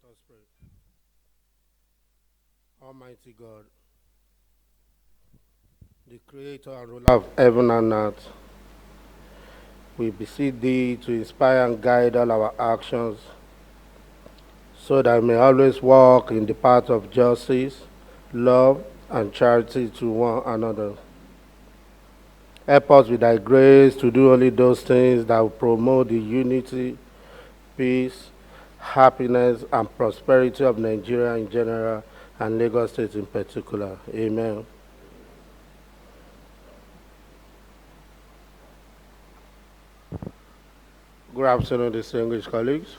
Let us pray. Almighty God, the creator and ruler of heaven and earth, we beseech thee to inspire and guide all our actions so that we may always walk in the path of justice, love, and charity to one another. Help us with thy grace to do only those things that will promote the unity, peace, happiness, and prosperity of Nigeria in general and Lagos State in particular. Amen. Good afternoon, distinguished colleagues.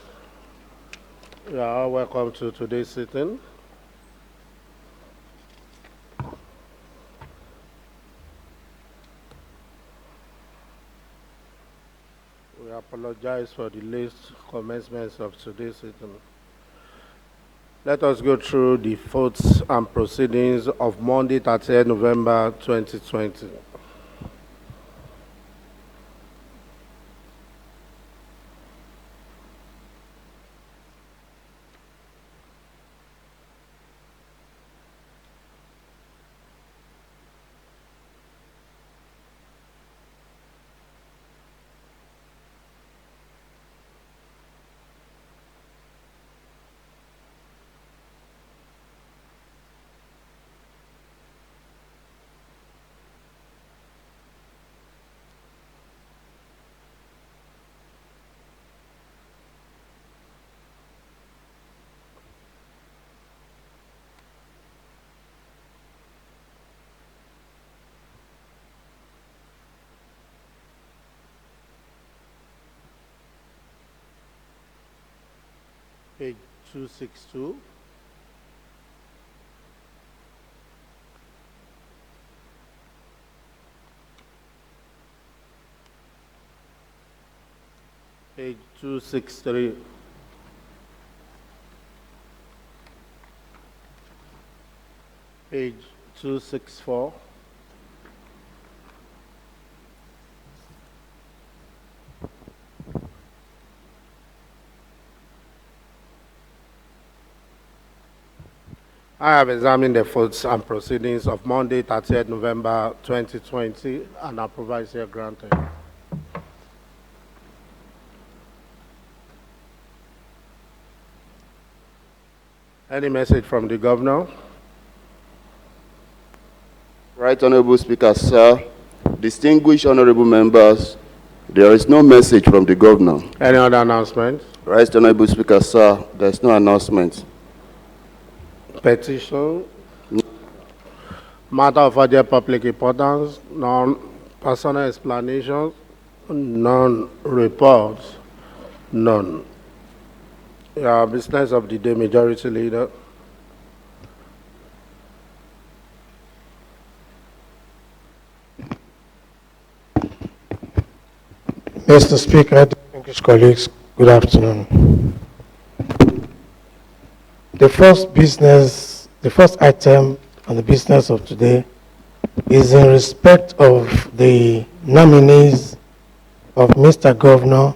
You are all welcome to today's sitting. We apologize for the late commencement of today's sitting. Let us go through the votes and proceedings of Monday, 30th November 2020. Page 262. Page 263. Page 264. I have examined the votes and proceedings of Monday, 30th November 2020, and approval is here granted. Any message from the governor? Right Honorable Speaker, sir, distinguished honorable members, there is no message from the governor. Any other announcement? Right Honorable Speaker, sir, there is no announcement. Petition? Matter of urgent public importance? None. Personal explanations? None. Reports? None. Business of the day, Majority Leader. Mr. Speaker, distinguished colleagues, good afternoon. The first item on the business of today is in respect of the nominees of Mr. Governor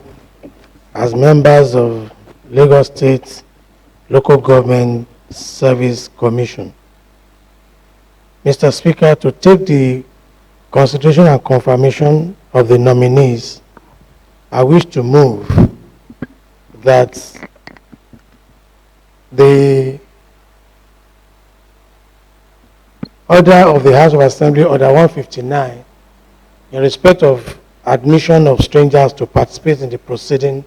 as members of Lagos State Local Government Service Commission. Mr. Speaker, to take the consideration and confirmation of the nominees, I wish to move that the order of the House of Assembly, Order 159, in respect of admission of strangers to participate in the proceeding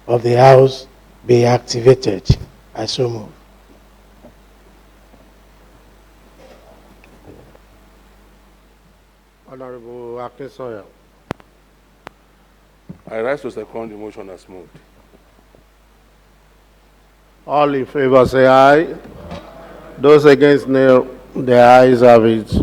of the House, be activated. I so move. Honorable Akeem. I rise to second the motion as moved. All in favor say aye. Those against nay, the ayes have it.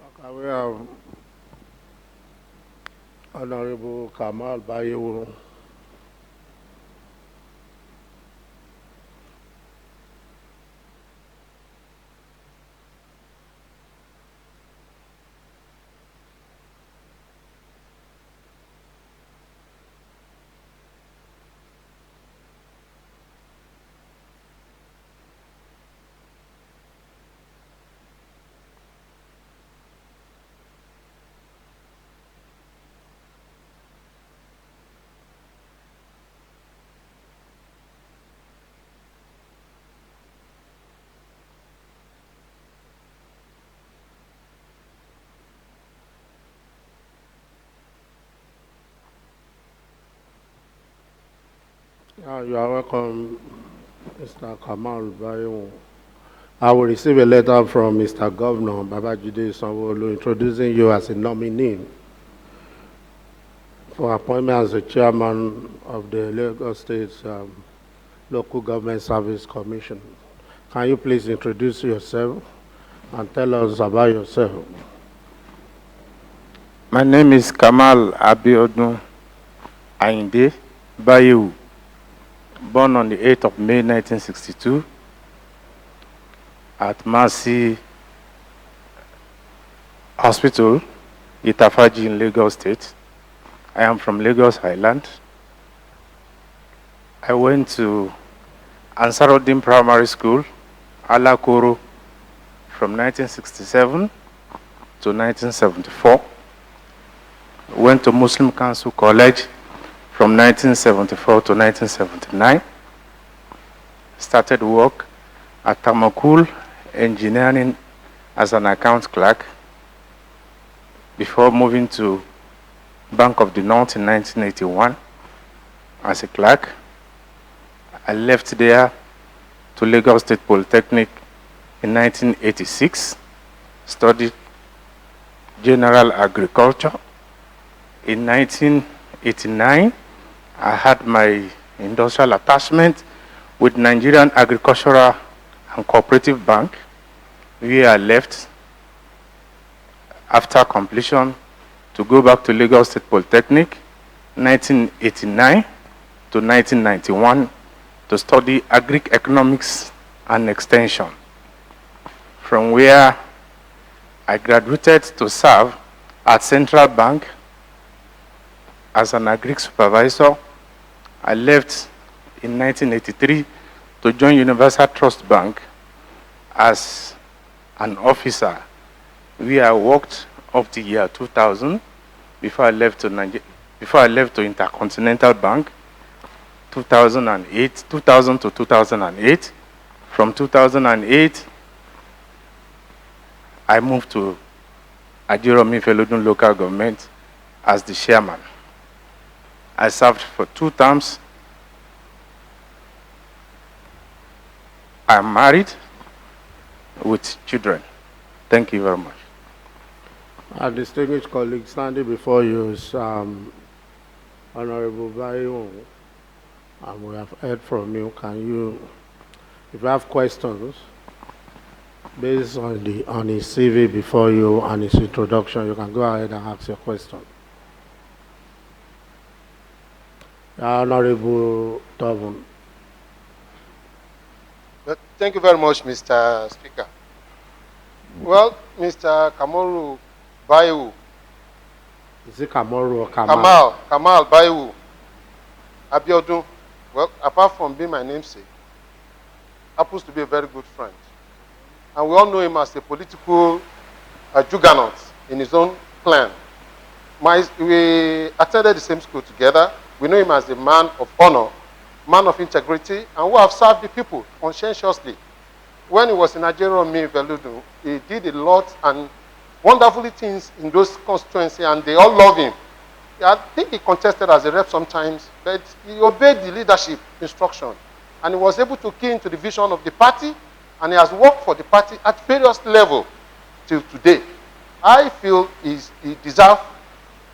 Okay, we have Honorable Kamal Baiyewu. You are welcome, Mr. Kamal Baiyewu. I will receive a letter from Mr. Governor Babajide Sanwo-Olu introducing you as a nominee for appointment as the chairman of the Lagos State Local Government Service Commission. Can you please introduce yourself and tell us about yourself? My name is Kamal Biodun Ayinde Baiyewu, born on the 8th of May 1962 at Mercy Hospital, Itafaji in Lagos State. I am from Lagos Island. I went to Ansarudin Primary School, Alakoro, from 1967 to 1974. Went to Muslim Council College from 1974 to 1979. Started work at Tamakul Engineering as an account clerk before moving to Bank of the North in 1981 as a clerk. I left there to Lagos State Polytechnic in 1986, studied general agriculture. In 1989, I had my industrial attachment with Nigerian Agricultural and Cooperative Bank, where I left after completion to go back to Lagos State Polytechnic, 1989 to 1991, to study Agric Economics and Extension, from where I graduated to serve at Central Bank as an Agric Supervisor. I left in 1983 to join Universal Trust Bank as an officer, where I worked up to year 2000 before I left to Intercontinental Bank 2000 to 2008. From 2008, I moved to Biodun local government as the chairman. I served for 2 terms. I'm married with children. Thank you very much. Our distinguished colleague standing before you is Honorable Baiyewu, and we have heard from you. Can you, if you have questions based on his CV before you and his introduction, you can go ahead and ask your question. Honorable Tobun. Thank you very much, Mr. Speaker. Well, Mr. Kamaru Baiyewu. Is it Kamoru or Kamal? Kamal Baiyewu. Biodun. Well, apart from being my namesake, happens to be a very good friend. And we all know him as a political juggernaut in his own clan. We attended the same school together. We know him as a man of honor, man of integrity, and who have served the people conscientiously. When he was in Nigeria, Biodun, he did a lot and wonderful things in those constituencies, and they all love him. I think he contested as a rep sometimes, but he obeyed the leadership instruction, and he was able to key into the vision of the party, and he has worked for the party at various levels till today. I feel he deserves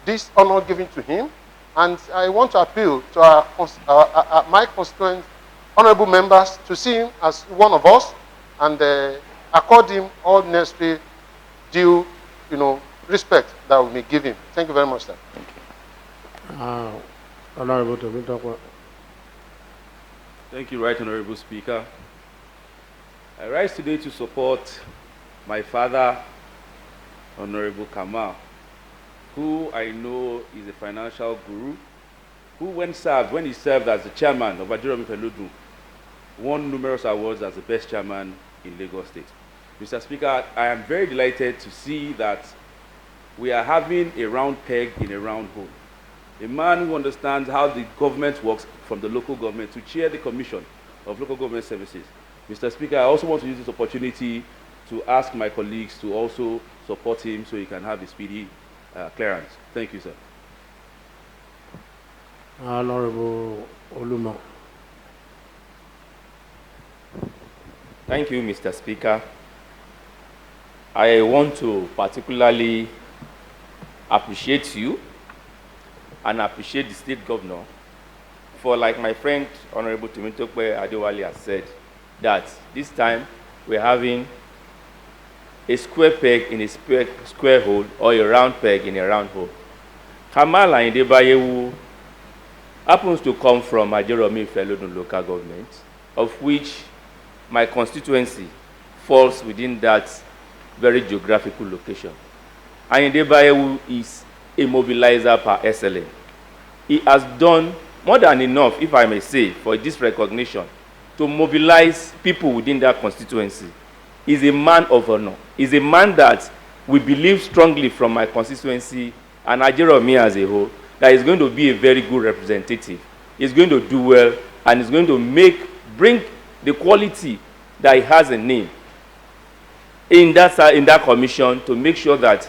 this honor given to him, and I want to appeal to my constituent honorable members to see him as one of us and accord him all necessary due, respect that we may give him. Thank you very much, sir. Thank you. Honorable Tobin. Thank you, Right Honorable Speaker. I rise today to support my father, Honorable Kamal, who I know is a financial guru, who when he served as the chairman of Biodun, won numerous awards as the best chairman in Lagos State. Mr. Speaker, I am very delighted to see that we are having a round peg in a round hole. A man who understands how the government works from the local government to chair the Commission of Local Government Services. Mr. Speaker, I also want to use this opportunity to ask my colleagues to also support him so he can have a speedy clearance. Thank you, sir. Honorable Olumo. Thank you, Mr. Speaker. I want to particularly appreciate you and appreciate the state governor for, like my friend Honorable Timitokwe Adewale has said, that this time we're having a square peg in a square hole or a round peg in a round hole. Kamal and Baiyewu happens to come from Ajeromi Felodun local government, of which my constituency falls within that very geographical location. And Baiyewu is a mobilizer par excellence. He has done more than enough, if I may say, for this recognition to mobilize people within that constituency. He's a man of honor. He's a man that we believe strongly from my constituency and Ajeromi as a whole that is going to be a very good representative. He's going to do well and he's going to bring the quality that he has in him in that commission to make sure that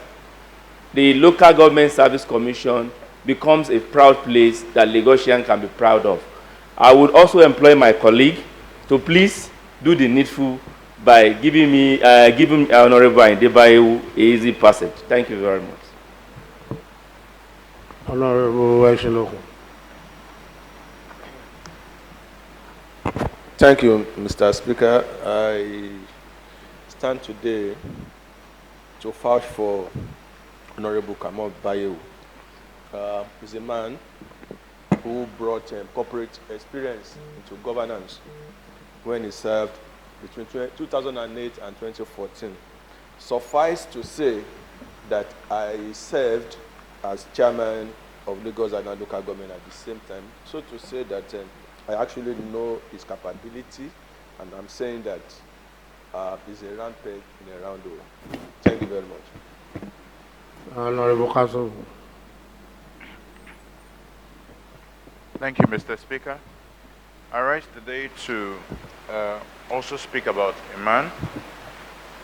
the Local Government Service Commission becomes a proud place that Lagosian can be proud of. I would also employ my colleague to please do the needful by giving Honorable Baiyewu a easy passage. Thank you very much. Honorable Eshiloku. Thank you, Mr. Speaker. I stand today to vouch for Honorable Kamal Baiyewu. He's a man who brought corporate experience into governance when he served between 2008 and 2014. Suffice to say that I served as chairman of Lagos Island local government at the same time, so to say that I actually know his capability, and I'm saying that he's a round peg in a round hole. Thank you very much. Honorable Council. Thank you, Mr. Speaker. I rise today to also speak about a man,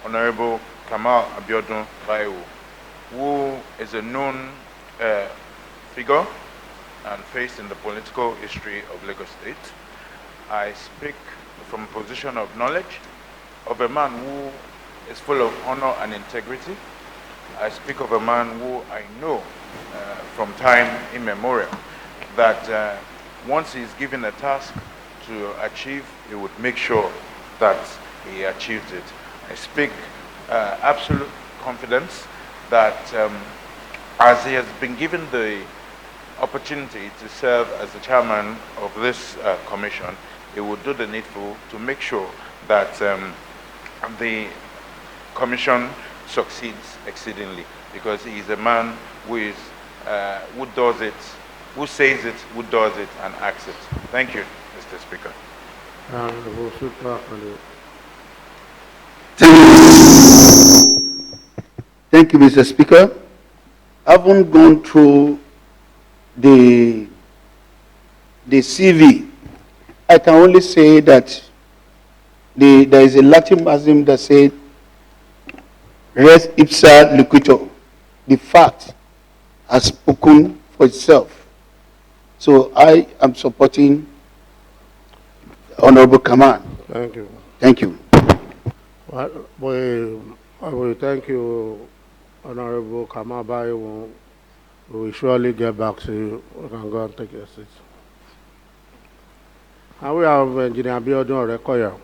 Honorable Kamal Biodun Baiyewu, who is a known figure and face in the political history of Lagos State. I speak from a position of knowledge of a man who is full of honor and integrity. I speak of a man who I know from time immemorial that once he is given a task to achieve, he would make sure that he achieves it. I speak absolute confidence that as he has been given the opportunity to serve as the chairman of this commission, he will do the needful to make sure that the commission succeeds exceedingly, because he is a man who is who does it, who says it, who does it, and acts it. Thank you, Mr. Speaker. Thank you, Mr. Speaker. I haven't gone through the CV. I can only say that there is a Latin maxim that says, res ipsa loquitur. The fact has spoken for itself. So I am supporting Honorable Kamal. Thank you. Thank you. I will thank you, Honorable Kamal Baiyewu. We will surely get back to you. We can go and take your seat. And we have Engineer Biodun Orekoya.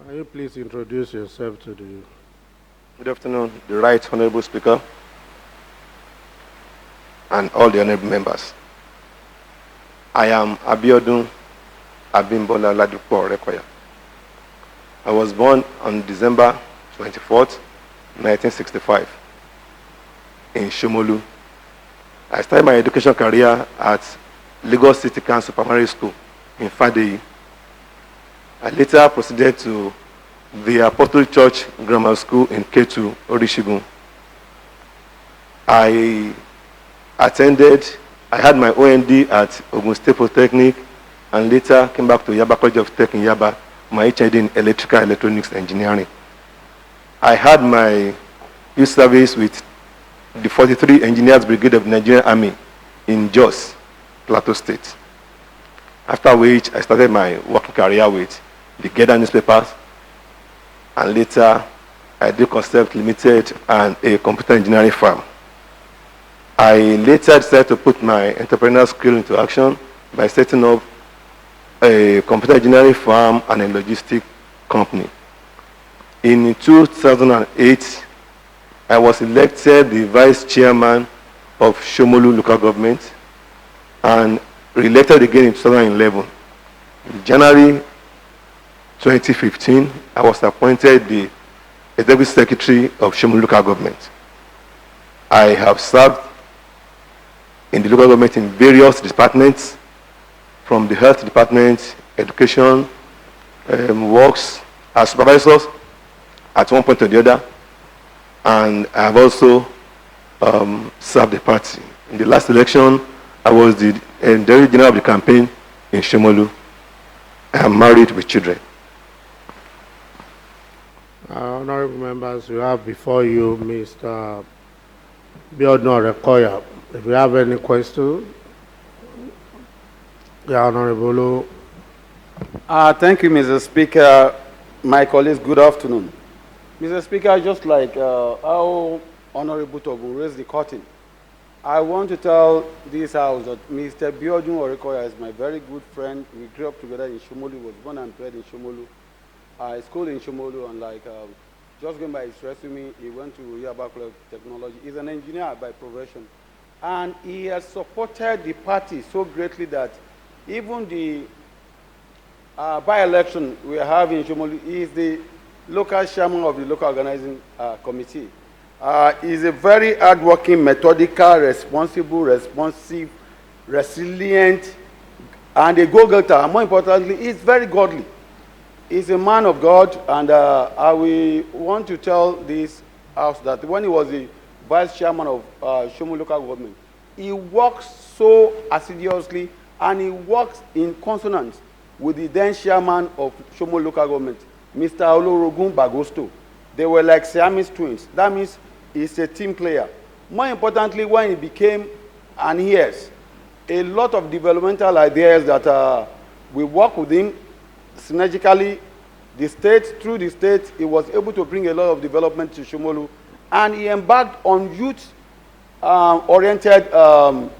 Can you please introduce yourself to the... Good afternoon, the Right Honorable Speaker and all the honorable members. I am Biodun Abimbola Ladipo Orekoya. I was born on December 24th, 1965 in Shomolu. I started my education career at Lagos City Council Primary School in Fadeyi. I later proceeded to the Apostolic Church Grammar School in Ketu, Orishigun. I had my OND at Ogun State Polytechnic and later came back to Yaba College of Tech in Yaba, my HND in Electrical Electronics Engineering. I had my youth service with the 43 Engineers Brigade of the Nigerian Army in Jos, Plateau State. After which, I started my working career with the Geda newspapers, and later I did Concept Limited and a computer engineering firm. I later decided to put my entrepreneurial skill into action by setting up a computer engineering firm and a logistic company. In 2008, I was elected the vice chairman of Shomolu local government and re-elected again in 2011. In January 2015, I was appointed the executive secretary of Shomolu local government. I have served in the local government in various departments, from the health department, education, works as supervisors at one point or the other, and I have also served the party. In the last election, I was the Director General of the campaign in Shomolu. I am married with children. Honorable members, we have before you Mr. Biodun Orekoya. If you have any questions, yeah, Honorable. Thank you, Mr. Speaker. My colleagues, good afternoon. Mr. Speaker, just like how Honorable Togun raised the curtain, I want to tell this House that Mr. Biodun Orekoya is my very good friend. We grew up together in Shomolu, was born and bred in Shomolu. I schooled in Shomolu, and just going by his resume, he went to Yaba College of Technology. He's an engineer by profession. And he has supported the party so greatly that even the by-election we have in Shomolu, he is the local chairman of the local organizing committee. He's a very hardworking, methodical, responsible, responsive, resilient, and a go-getter. And more importantly, he's very godly. He's a man of God, and I will want to tell this House that when he was the vice chairman of Shomolu local government, he works so assiduously, and he works in consonance with the then chairman of Shomolu local government, Mr. Olorogun Bagosto. They were like Siamese twins. That means he's a team player. More importantly, when he became an ES, a lot of developmental ideas that we work with him synergically, through the state, he was able to bring a lot of development to Shomolu, and he embarked on youth-oriented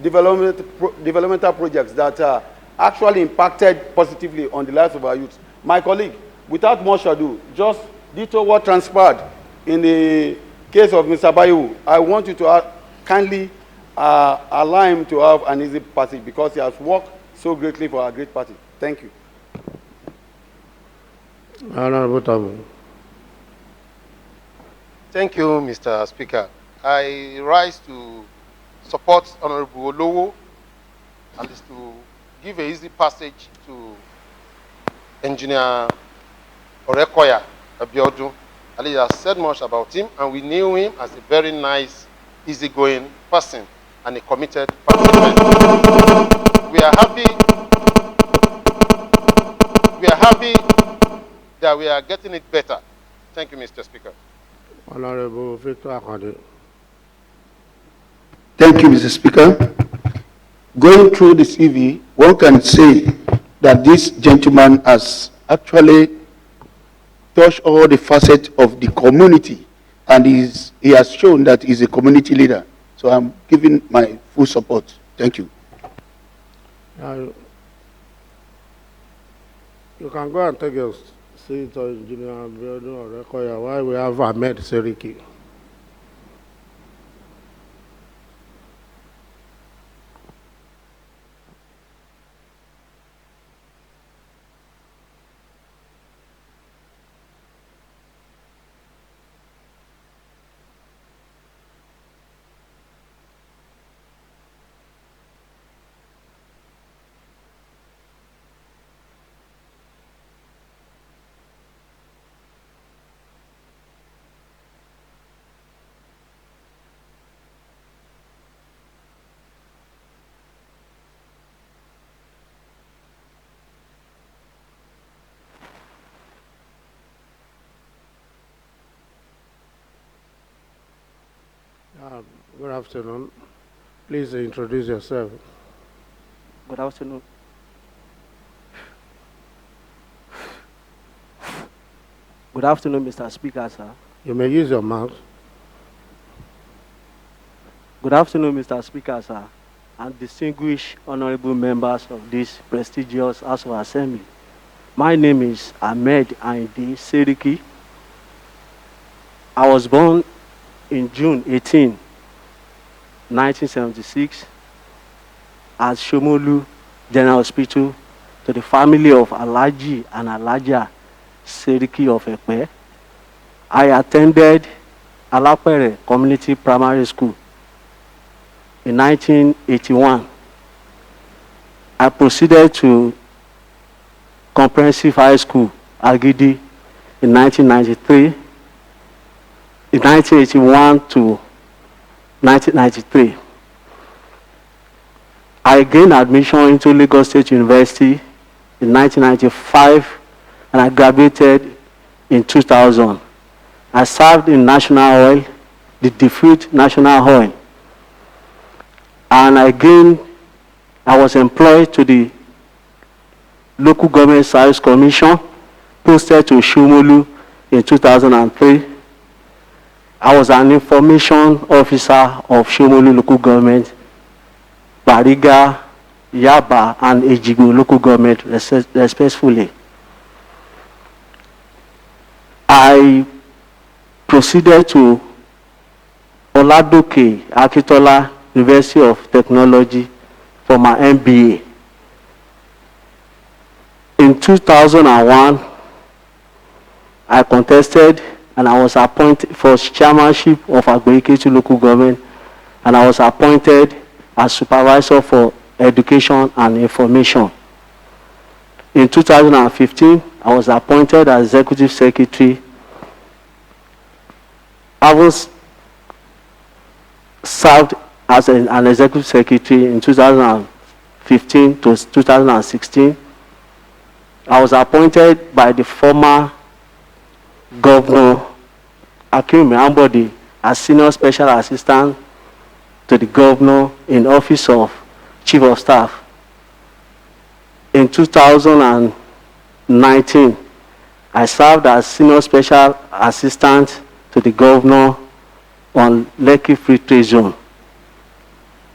developmental projects that actually impacted positively on the lives of our youth. My colleague, without much ado, just detail what transpired in the case of Mr. Baiyewu. I want you to kindly allow him to have an easy passage because he has worked so greatly for our great party. Thank you. Honorable Taofeek. Thank you, Mr. Speaker. I rise to support Honorable Olowo and is to give an easy passage to Engineer Orekoya Biodun. Ali has said much about him, and we knew him as a very nice, easygoing person and a committed participant. We are happy that we are getting it better. Thank you, Mr. Speaker. Honorable Victor Akande. Thank you, Mr. Speaker. Going through the CV, one can say that this gentleman has actually touched all the facets of the community, and he has shown that he's a community leader. So I'm giving my full support. Thank you. You can go and take your seat, Engineer Biodun Orekoya, while we have Ahmed Seriki. Good afternoon. Please introduce yourself. Good afternoon. Good afternoon, Mr. Speaker, sir. You may use your mouth. Good afternoon, Mr. Speaker, sir, and distinguished honorable members of this prestigious House of Assembly. My name is Ahmed and Seriki. I was born in June 18, 1976 at Shomolu General Hospital to the family of Alhaji and Alhaja Seriki of Ekpe. I attended Alapere Community Primary School in 1981. I proceeded to Comprehensive High School, Agidi, in 1993. In 1981 to 1993. I gained admission into Lagos State University in 1995 and I graduated in 2000. I served in National Oil, the Defeat National Oil, and I was employed to the Local Government Service Commission, posted to Shomolu in 2003. I was an information officer of Shomolu Local Government, Bariga, Yaba, and Ejigbo Local Government, respectively. I proceeded to Oladoke Akitola University of Technology for my MBA. In 2001, I contested and I was appointed for chairmanship of Agboiketu Local Government, and I was appointed as supervisor for education and information. In 2015, I was appointed as executive secretary. I was served as an executive secretary in 2015 to 2016. I was appointed by the former Governor Akeem as senior special assistant to the governor in office of chief of staff. In 2019, I served as senior special assistant to the governor on Lekki Free Trade Zone.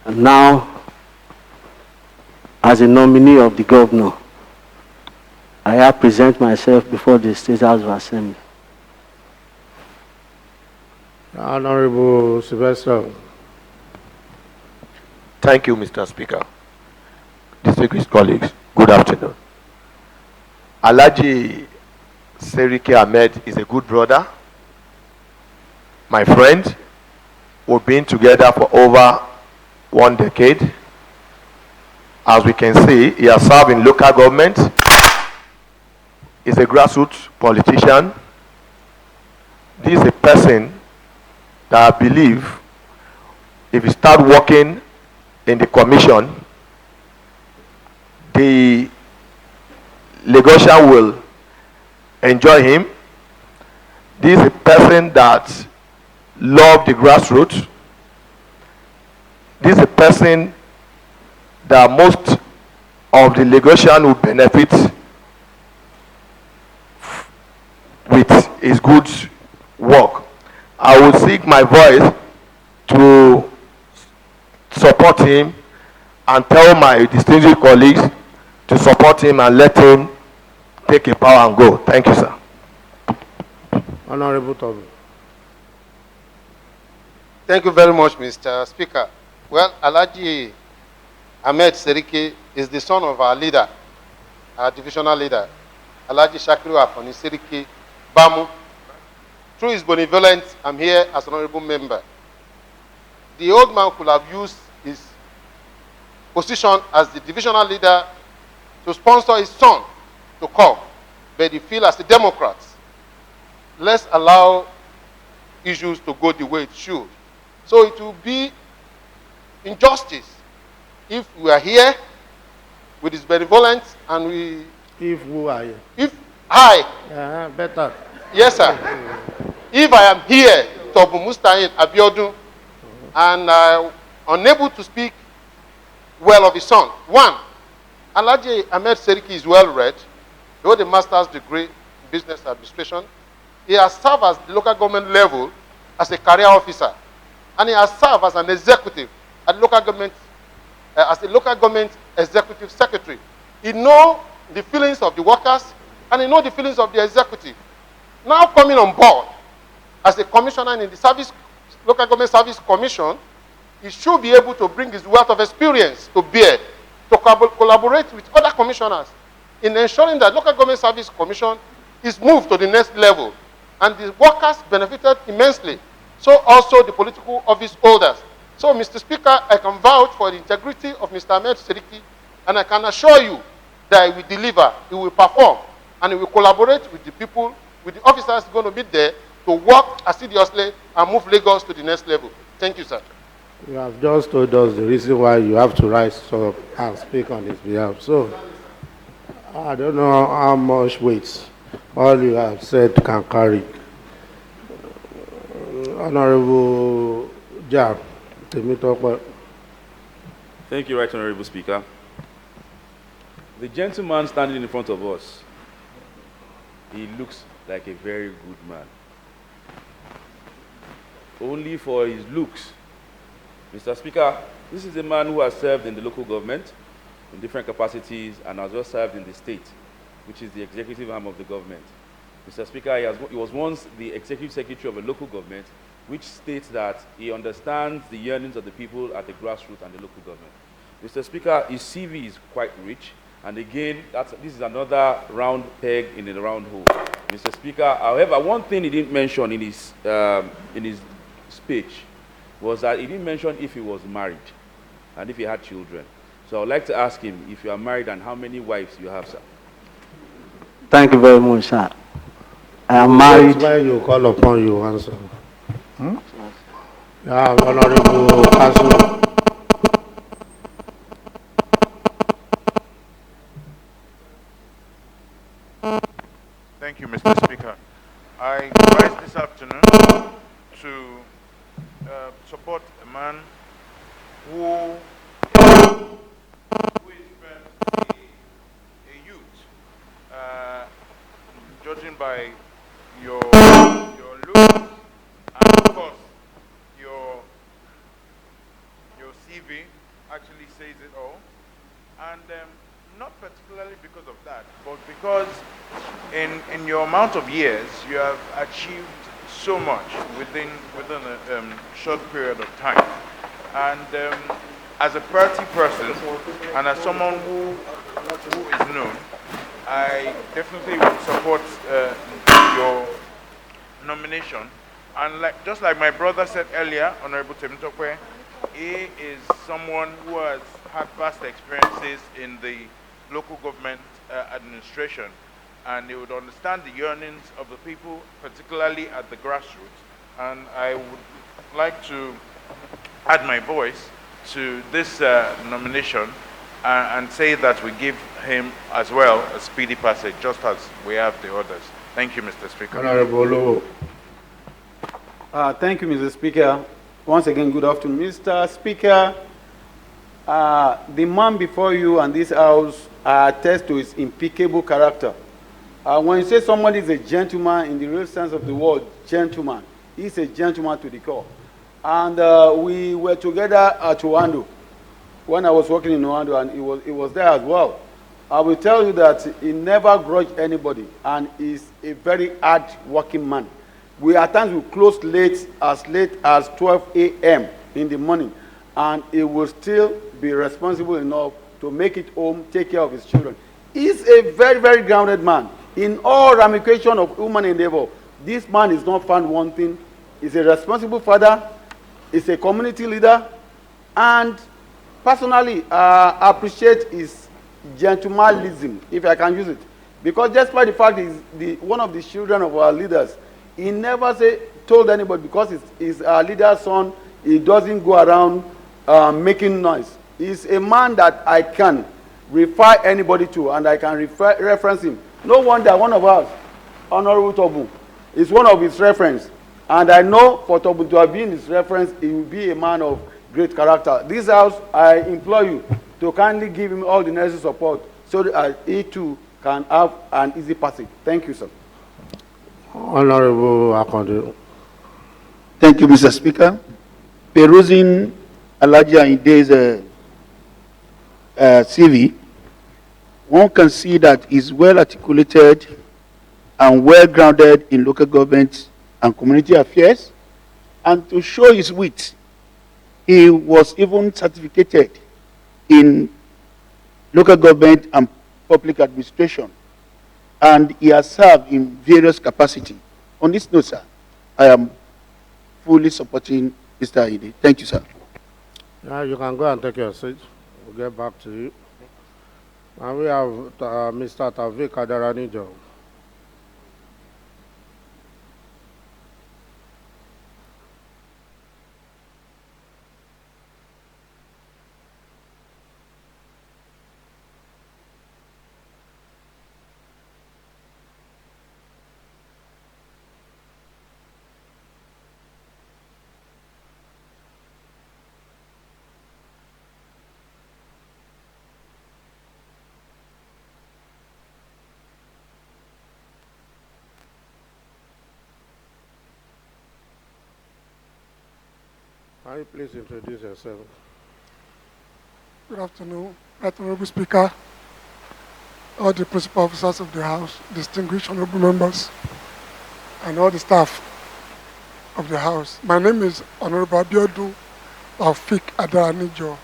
And now, as a nominee of the governor, I present myself before the State House of Assembly. Honorable Sylvester. Thank you, Mr. Speaker. Distinguished colleagues, good afternoon. Alhaji Seriki Ahmed is a good brother, my friend. We've been together for over 1 decade. As we can see, he has served in local government. He's a grassroots politician. This is a person that I believe if he start working in the commission, the Lagosian will enjoy him. This is a person that loves the grassroots. This is a person that most of the Lagosian will benefit with his good work. I will seek my voice to support him and tell my distinguished colleagues to support him and let him take a power and go. Thank you, sir. Honorable Toby. Thank you very much, Mr. Speaker. Well, Alhaji Ahmed Seriki is the son of our leader, our divisional leader, Alhaji Shakiru Afoni Seriki Bamu. Through his benevolence, I'm here as an honorable member. The old man could have used his position as the divisional leader to sponsor his son to come, but he feels as a Democrat, let's allow issues to go the way it should. So it will be injustice if we are here with his benevolence and we... If who are you? If I... better. Yes, sir. If I am here, Tobu Mustain Biodun, and unable to speak well of his son. One, Alhaji Ahmed Seriki is well read. He holds a master's degree in business administration. He has served at the local government level as a career officer, and he has served as an executive at local government, as a local government executive secretary. He knows the feelings of the workers, and he knows the feelings of the executive. Now coming on board as a commissioner in the service, local government service commission, he should be able to bring his wealth of experience to bear, to collaborate with other commissioners in ensuring that local government service commission is moved to the next level, and the workers benefited immensely. So also the political office holders. So, Mr. Speaker, I can vouch for the integrity of Mr. Ahmed Seriki, and I can assure you that he will deliver, he will perform, and he will collaborate with the people, with the officers going to be there to work assiduously and move Lagos to the next level. Thank you, sir. You have just told us the reason why you have to rise up and speak on his behalf. So, I don't know how much weight all you have said can carry. Honorable Jab, thank you, Right Honorable Speaker. The gentleman standing in front of us, he looks like a very good man. Only for his looks. Mr. Speaker, this is a man who has served in the local government in different capacities and has also served in the state, which is the executive arm of the government. Mr. Speaker, he was once the executive secretary of a local government, which states that he understands the yearnings of the people at the grassroots and the local government. Mr. Speaker, his CV is quite rich, and again, this is another round peg in a round hole. Mr. Speaker, however, one thing he didn't mention in his speech was that he didn't mention if he was married and if he had children. So I would like to ask him if you are married and how many wives you have, sir. Thank you very much, sir. I am married. That's why you call upon you answer. Yeah, Honorable Councilor. Thank you, Mr. Speaker. I rise this afternoon to support a man who is a youth. Judging by your looks and of course your CV actually says it all, and not particularly because of that, but because in your amount of years you have achieved so much within a short period of time, and as a party person and as someone who is known, I definitely would support your nomination. And just like my brother said earlier, Honorable Temitope, he is someone who has had vast experiences in the local government administration, and he would understand the yearnings of the people, particularly at the grassroots. And I would like to add my voice to this nomination and say that we give him as well a speedy passage, just as we have the others. Thank you, Mr. Speaker. Honorable. Thank you, Mr. Speaker. Once again, good afternoon. Mr. Speaker, the man before you and this house attest to his impeccable character. When you say somebody is a gentleman in the real sense of the word, gentleman, he's a gentleman to the core. And we were together at Rwanda when I was working in Rwanda, and he was there as well. I will tell you that he never grudged anybody, and is a very hard-working man. We at times will close late as 12 a.m. in the morning, and he will still be responsible enough to make it home, take care of his children. He's a very, very grounded man. In all ramifications of human endeavor, this man is not found wanting. He's a responsible father, he's a community leader, and personally, I appreciate his gentlemanlism, if I can use it. Because despite the fact he's one of the children of our leaders, he never told anybody, because he's our leader's son, he doesn't go around making noise. He's a man that I can refer anybody to, and I can reference him. No wonder one of us, Honorable Tobu, is one of his reference. And I know for Tobu to have been his reference, he will be a man of great character. This house, I implore you to kindly give him all the necessary support so that he too can have an easy passage. Thank you, sir. Honorable Akonde. Thank you, Mr. Speaker. Perusing Alhaji Ayinde's CV, one can see that he's well articulated and well grounded in local government and community affairs. And to show his wit, he was even certificated in local government and public administration. And he has served in various capacities. On this note, sir, I am fully supporting Mr. Ayinde. Thank you, sir. Yeah, you can go and take your seat. We'll get back to you. And we have Mr. Taofeek Adaranijo. Can you please introduce yourself? Good afternoon, Honorable Speaker, all the principal officers of the House, distinguished honorable members, and all the staff of the House. My name is Honorable Biodun Taofeek Adaranijo.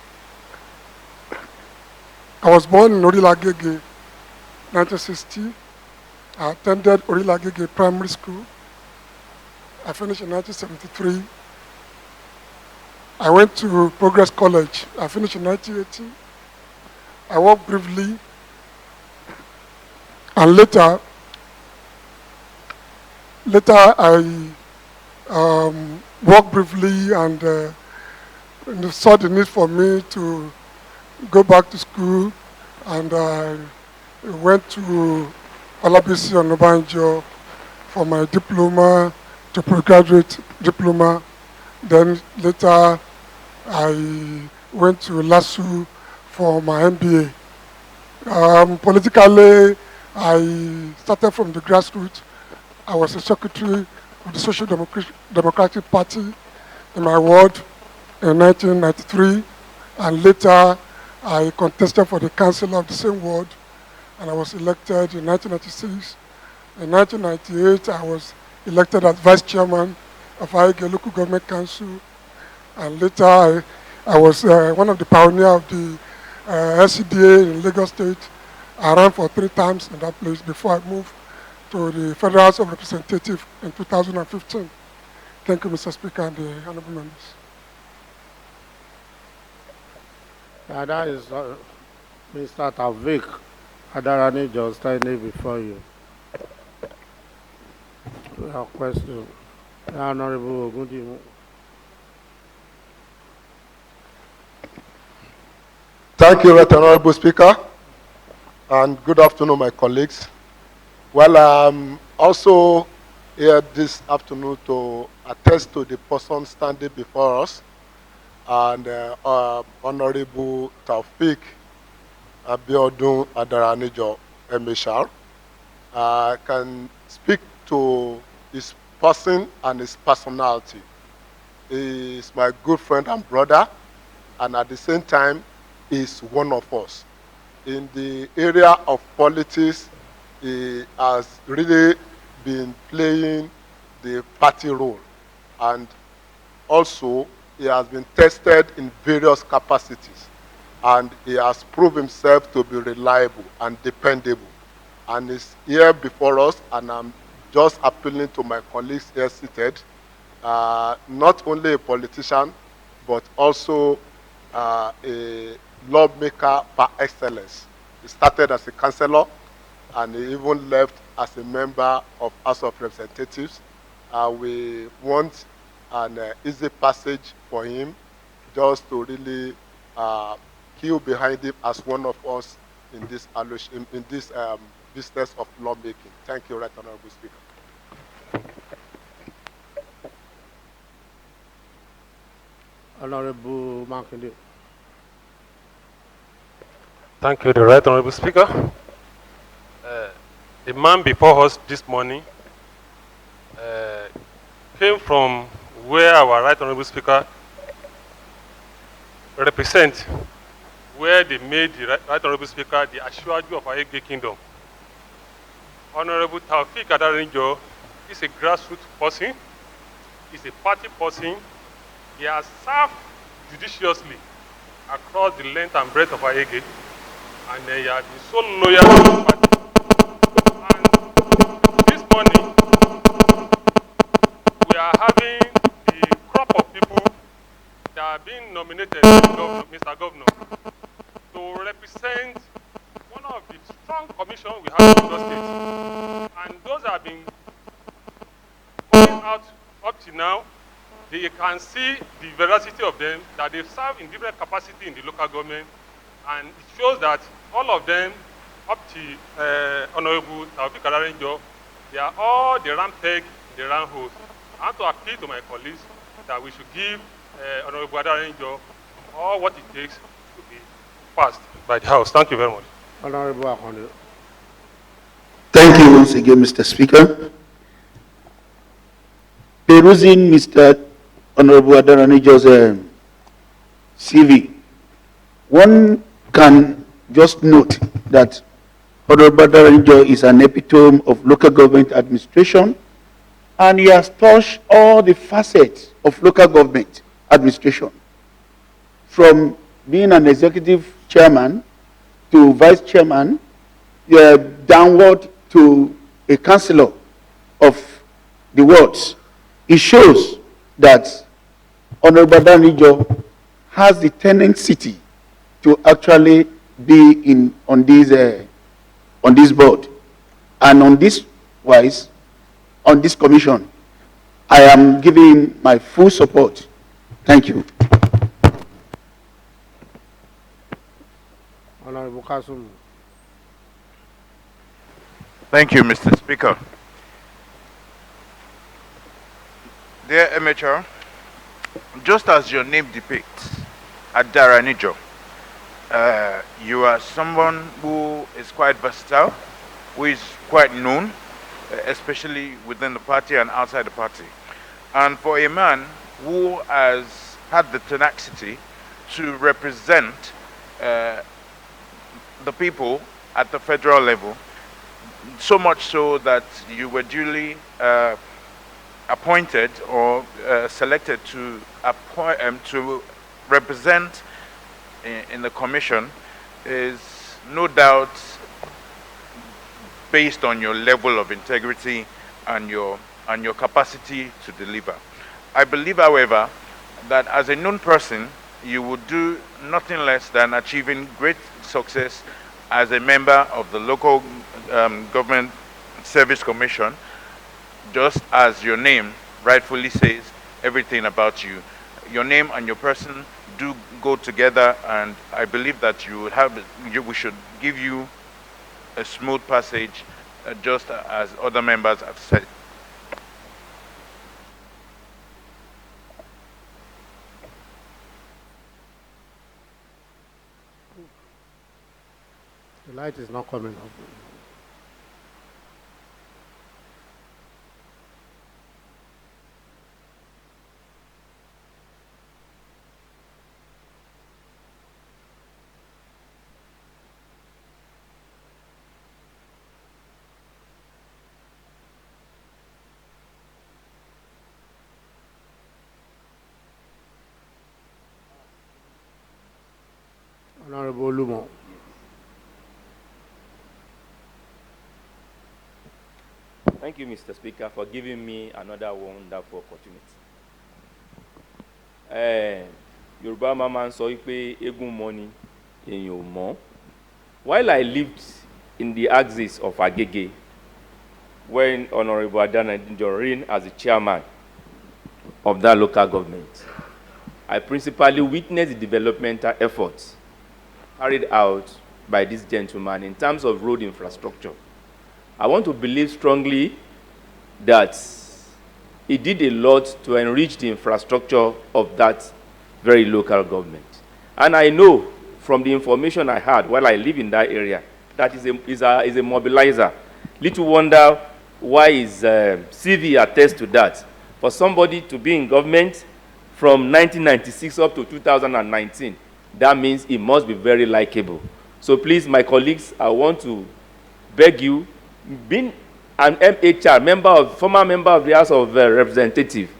I was born in Orilagege, 1960. I attended Orilagege Primary School. I finished in 1973. I went to Progress College. I finished in 1980. I worked briefly, and later I worked briefly and saw the need for me to go back to school, and I went to Olabisi Onabanjo for my diploma to postgraduate diploma. Then later I went to LSHA for my MBA. Politically, I started from the grassroots. I was a secretary of the Social Democratic Party in my ward in 1993, and later I contested for the council of the same ward, and I was elected in 1996. In 1998, I was elected as vice chairman of Aige Local Government Council, and later I was one of the pioneers of the SCDA in Lagos State. I ran for 3 times in that place before I moved to the Federal House of Representatives in 2015. Thank you, Mr. Speaker, and the honorable members. Yeah, that is Mr. Taofeek Adaranijo standing before you. We have a question. The Honorable Ogundimu. Thank you, Right Honorable Speaker, and good afternoon, my colleagues. Well, I'm also here this afternoon to attest to the person standing before us, and Honorable Taofeek Biodun Adaranijo, MHR. I can speak to his person and his personality. He is my good friend and brother, and at the same time, he is one of us. In the area of politics, he has really been playing the party role, and also he has been tested in various capacities, and he has proved himself to be reliable and dependable, and is here before us, and I'm just appealing to my colleagues here seated, not only a politician, but also a lawmaker par excellence. He started as a councillor, and he even left as a member of House of Representatives. We want an easy passage for him, just to really queue behind him as one of us in this business of lawmaking. Thank you, Right Honorable Speaker. Honorable Makinde. Thank you, the Right Honorable Speaker. The man before us this morning came from where our Right Honorable Speaker represents, where they made the Right Honorable Speaker the Ashwaju of Agege Kingdom. Honorable Taofeek Adaranijo is a grassroots person, is a party person. He has served judiciously across the length and breadth of Agege, and he has been so loyal to the party. And this morning, we are having the crop of people that are being nominated, Mr. Governor, to represent one of the strong commissions we have in Ondo State. And those that have been coming out up to now, they can see the veracity of them, that they serve in different capacity in the local government, and it shows that all of them, up to Honorable Taofeek Adaranijo, they are all the round peg, the round hole. I want to appeal to my colleagues that we should give Honorable Adaranijo all what it takes to be passed by the House. Thank you very much. Honorable Ahmed. Thank you once again, Mr. Speaker. Perusing Mr. Honorable Adaranijo's CV, one can just note that Honorable Adaranijo is an epitome of local government administration, and he has touched all the facets of local government administration, from being an executive chairman to vice chairman, downward to a councillor of the wards. It shows that Honorable Adaranijo has the tendency to actually be on this board, and on this wise, on this commission, I am giving my full support. Thank you. Honorable Kasum. Thank you, Mr. Speaker. Dear MHR, just as your name depicts, Adaranijo, you are someone who is quite versatile, who is quite known, especially within the party and outside the party. And for a man who has had the tenacity to represent the people at the federal level, so much so that you were duly appointed or selected to represent in the commission, is no doubt based on your level of integrity and your capacity to deliver. I believe, however, that as a known person, you would do nothing less than achieving great success as a member of the local government service commission, just as your name rightfully says everything about you. Your name and your person do go together, and I believe that we should give you a smooth passage, just as other members have said. The light is not coming up. Honorable Lumo. Thank you, Mr. Speaker, for giving me another wonderful opportunity. Yoruba Mama sọ pé egun money in your mọ́. While I lived in the axis of Agege, when Honorable Adaranijo reigned as the chairman of that local government, I principally witnessed the developmental efforts carried out by this gentleman in terms of road infrastructure. I want to believe strongly that he did a lot to enrich the infrastructure of that very local government. And I know from the information I had while I live in that area, that is a mobilizer. Little wonder why his CV attests to that. For somebody to be in government from 1996 up to 2019, that means he must be very likable. So please, my colleagues, I want to beg you, being an MHR, former member of the House of Representatives,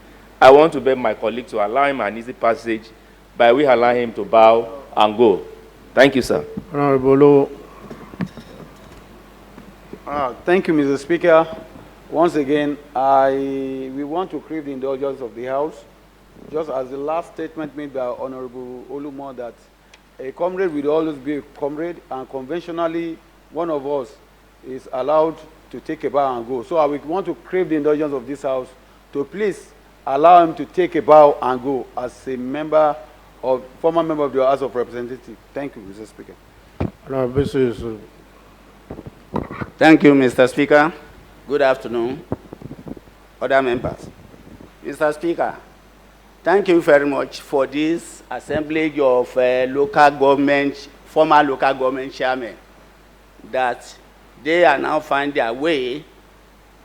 I want to beg my colleague to allow him an easy passage by we allow him to bow and go. Thank you, sir. Honorable. Thank you, Mr. Speaker. Once again, we want to crave the indulgence of the House, just as the last statement made by Honorable Olumo, that a comrade will always be a comrade, and conventionally, one of us is allowed to take a bow and go. So I would want to crave the indulgence of this House to please allow him to take a bow and go as a former member of the House of Representatives. Thank you, Mr. Speaker. Thank you, Mr. Speaker. Good afternoon, other members. Mr. Speaker, thank you very much for this assemblage of former local government chairmen, that they are now finding their way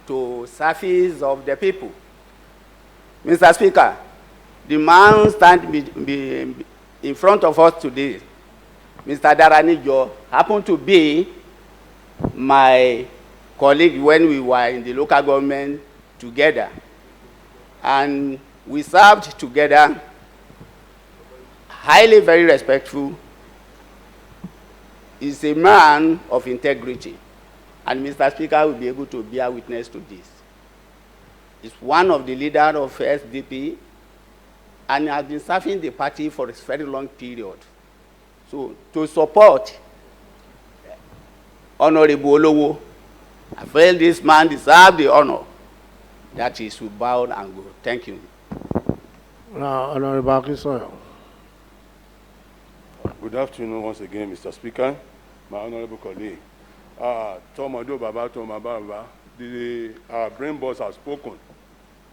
to service of the people. Mr. Speaker, the man standing in front of us today, Mr. Adaranijo, happened to be my colleague when we were in the local government together. And we served together, highly very respectful. He's a man of integrity. And Mr. Speaker will be able to bear witness to this. He's one of the leaders of SDP and has been serving the party for a very long period. So to support Honorable Olowo, I feel this man deserves the honor that he should bow and go. Thank you. Honorable Akisoyo. Good afternoon once again, Mr. Speaker, my honorable colleague. Tomado Baba, the brain boss has spoken.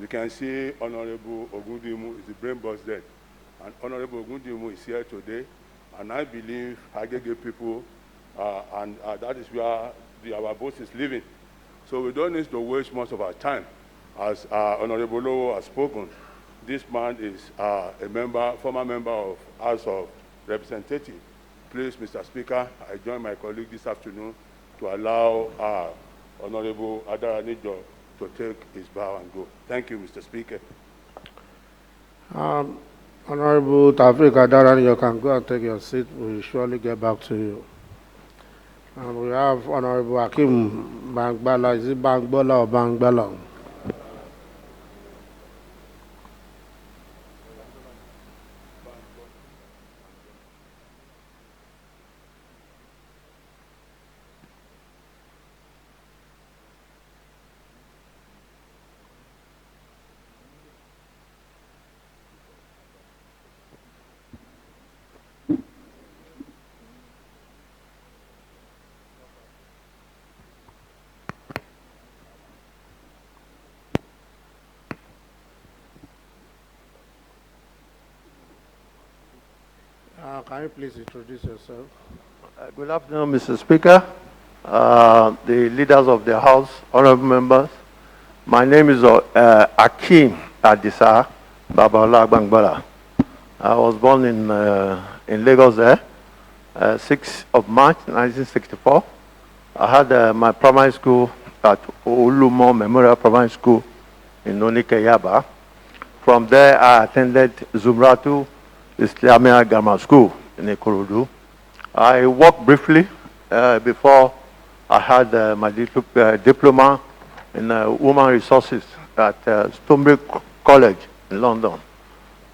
You can see Honorable Ogundimu is the brain boss there. And Honorable Ogundimu is here today. And I believe Agege people, and that is where our boss is living. So we don't need to waste much of our time. As Honorable Lowo has spoken, this man is former member of House of Representatives. Please, Mr. Speaker, I join my colleague this afternoon to allow Honorable Adaranijo to take his bow and go. Thank you, Mr. Speaker. Honorable Taofeek Adaranijo, you can go and take your seat. We will surely get back to you. And we have Honorable Akeem Bamgbala. Is it Bamgbala or Bamgbala? Can you please introduce yourself? Good afternoon, Mr. Speaker, the leaders of the House, honorable members. My name is Akeem Adisa Babala Bamgbala. I was born in Lagos there, 6th of March, 1964. I had my primary school at Olumo Memorial Primary School in Onikeyaba. From there, I attended Zumratu Islamia Grammar School in Ikorodu. I worked briefly before I had my diploma in human resources at Stonebridge College in London.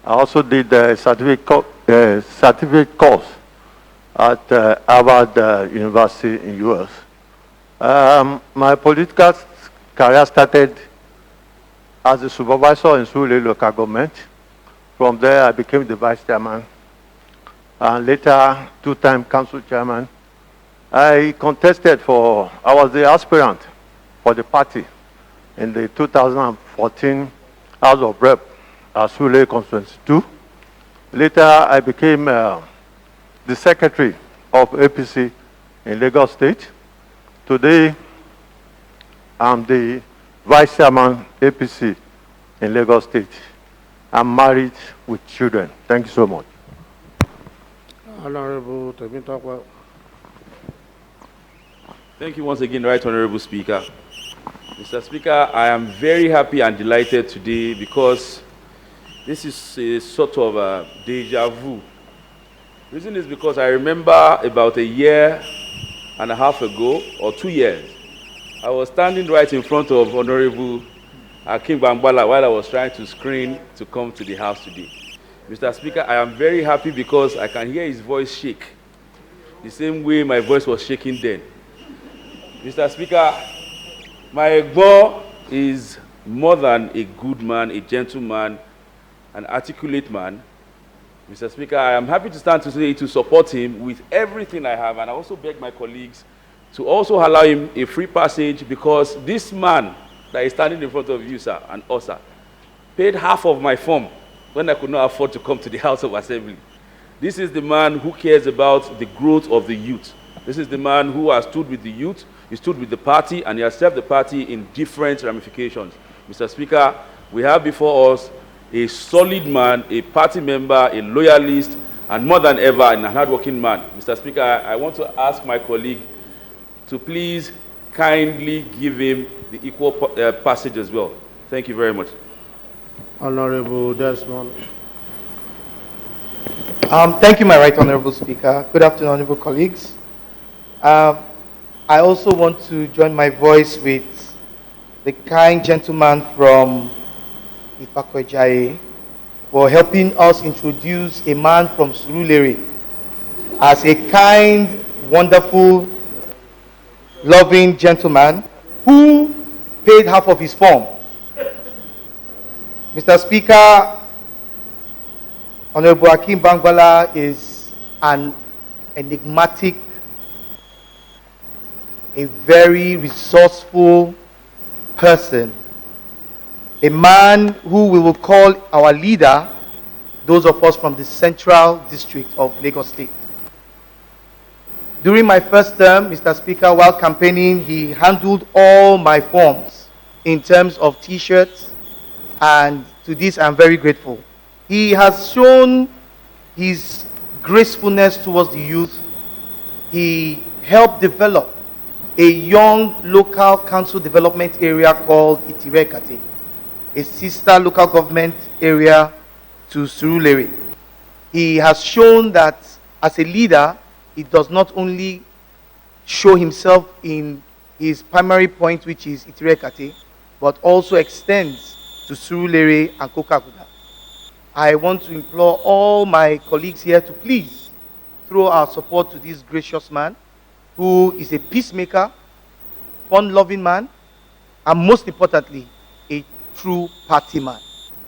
I also did a certificate course at Harvard University in US. My political career started as a supervisor in Surulere local government. From there, I became the vice chairman, and later, two-time council chairman. I was the aspirant for the party in the 2014 House of Rep at Surulere Constituency 2. Later, I became the secretary of APC in Lagos State. Today, I'm the vice chairman APC in Lagos State. I'm married with children. Thank you so much. Honorable Temitope. Thank you once again, Right Honorable Speaker. Mr. Speaker, I am very happy and delighted today because this is a sort of a deja vu. The reason is because I remember about a year and a half ago, or 2 years, I was standing right in front of Honorable Akeem Bamgbala while I was trying to screen to come to the House today. Mr. Speaker, I am very happy because I can hear his voice shake, the same way my voice was shaking then. Mr. Speaker, my Engr is more than a good man, a gentleman, an articulate man. Mr. Speaker, I am happy to stand today to support him with everything I have, and I also beg my colleagues to also allow him a free passage because this man that is standing in front of you, sir, and us, sir, paid half of my form when I could not afford to come to the House of Assembly. This is the man who cares about the growth of the youth. This is the man who has stood with the youth, he stood with the party, and he has served the party in different ramifications. Mr. Speaker, we have before us a solid man, a party member, a loyalist, and more than ever, a hardworking man. Mr. Speaker, I want to ask my colleague to please kindly give him the equal passage as well. Thank you very much. Honorable Desmond. Thank you, my right honorable speaker. Good afternoon, honorable colleagues. I also want to join my voice with the kind gentleman from Ipakojaye for helping us introduce a man from Surulere as a kind, wonderful, loving gentleman who paid half of his form. Mr. Speaker, Honorable Akeem Bamgbala is an enigmatic, a very resourceful person, a man who we will call our leader, those of us from the Central District of Lagos State. During my first term, Mr. Speaker, while campaigning, he handled all my forms in terms of T-shirts, and to this I'm very grateful. He has shown his gracefulness towards the youth. He helped develop a young local council development area called Itirekate, a sister local government area to Surulere. He has shown that as a leader, he does not only show himself in his primary point, which is Itirekate, but also extends to Surulere and Kokakuda. I want to implore all my colleagues here to please throw our support to this gracious man who is a peacemaker, fun-loving man, and most importantly, a true party man.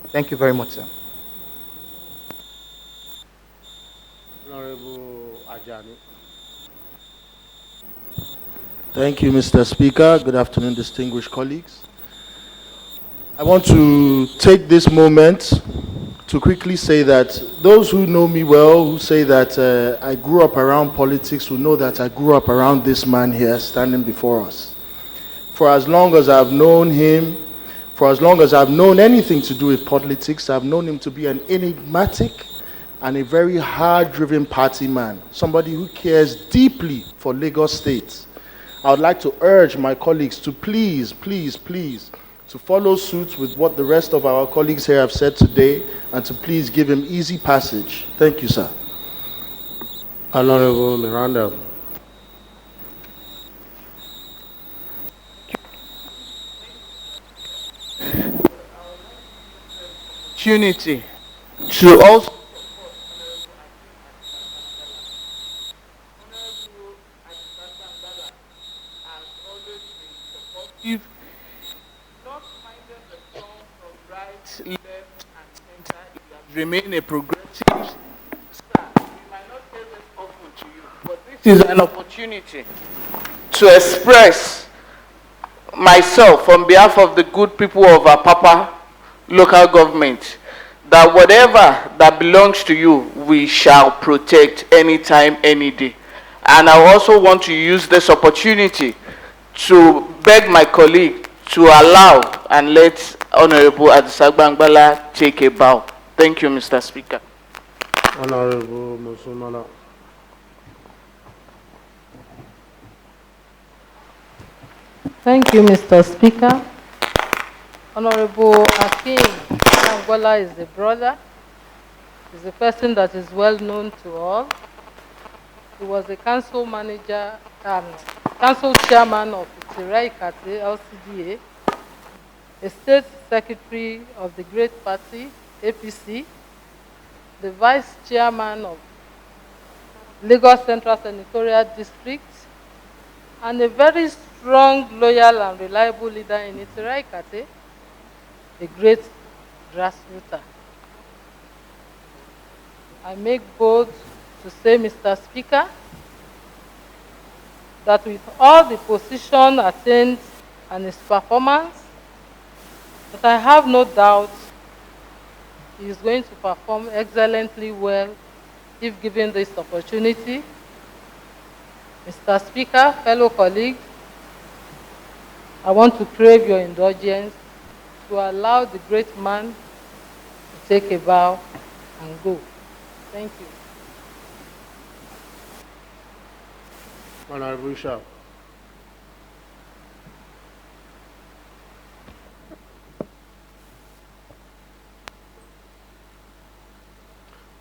Thank you very much, sir. Honorable Ajani. Thank you, Mr. Speaker. Good afternoon, distinguished colleagues. I want to take this moment to quickly say that those who know me well, who say that I grew up around politics, will know that I grew up around this man here standing before us. For as long as I've known him, for as long as I've known anything to do with politics, I've known him to be an enigmatic and a very hard-driven party man, somebody who cares deeply for Lagos State. I would like to urge my colleagues to please, please, please, to follow suit with what the rest of our colleagues here have said today, and to please give him easy passage. Thank you, sir. Honorable Miranda. Opportunity to also remain a progressive star. We might not say this often to you, but this is an opportunity to express myself on behalf of the good people of Apapa local government that whatever that belongs to you, we shall protect anytime, any day. And I also want to use this opportunity to beg my colleague to allow and let Honorable Bamgbala take a bow. Thank you, Mr. Speaker. Honorable Musumala. Thank you, Mr. Speaker. Honorable Akeem Bamgbala is a brother. He's a person that is well known to all. He was a council manager, council chairman of Seriki LCDA, a state secretary of the great party, APC, the vice chairman of Lagos Central Senatorial District, and a very strong, loyal, and reliable leader in Seriki, a great grassrooter. I make bold to say, Mr. Speaker, that with all the position attained and his performance, that I have no doubt he is going to perform excellently well if given this opportunity. Mr. Speaker, fellow colleagues, I want to crave your indulgence to allow the great man to take a bow and go. Thank you. Honorable Sharp.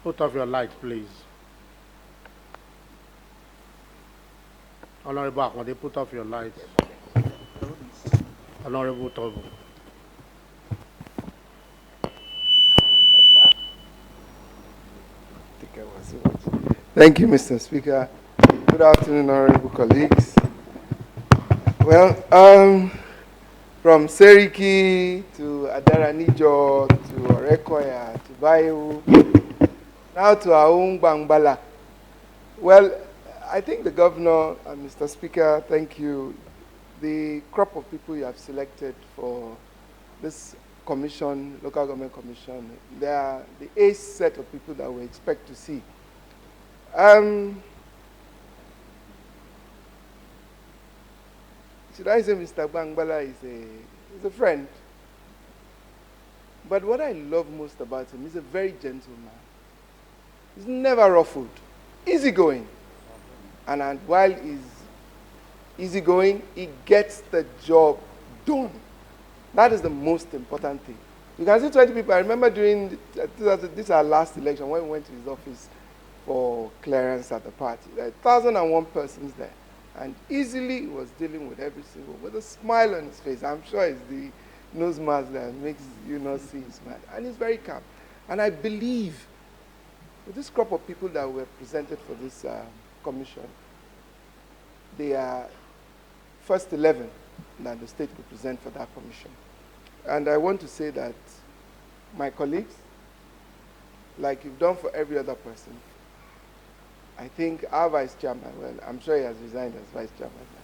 Put off your light, please. Honorable Ahmed, put off your light. Honorable Tobo. Thank you, Mr. Speaker. Good afternoon, honorable colleagues. Well, from Seriki to Adaranijo to Orekoya to Baiyewu, now to our own Bamgbala. Well, I think the governor and Mr. Speaker, thank you. The crop of people you have selected for this commission, local government commission, they are the ace set of people that we expect to see. Should I say Mr. Bamgbala is a friend? But what I love most about him, he's a very gentle man. He's never ruffled, easygoing. And while he's easygoing, he gets the job done. That is the most important thing. You can see 20 people. I remember during, this is our last election, when we went to his office for clearance at the party. There were 1,001 persons there. And easily he was dealing with every single, with a smile on his face. I'm sure it's the nose mask that makes you not see his smile. And he's very calm. And I believe with this crop of people that were presented for this commission, they are first 11 that the state could present for that commission. And I want to say that my colleagues, like you've done for every other person, I think our vice chairman, well, I'm sure he has resigned as vice chairman now,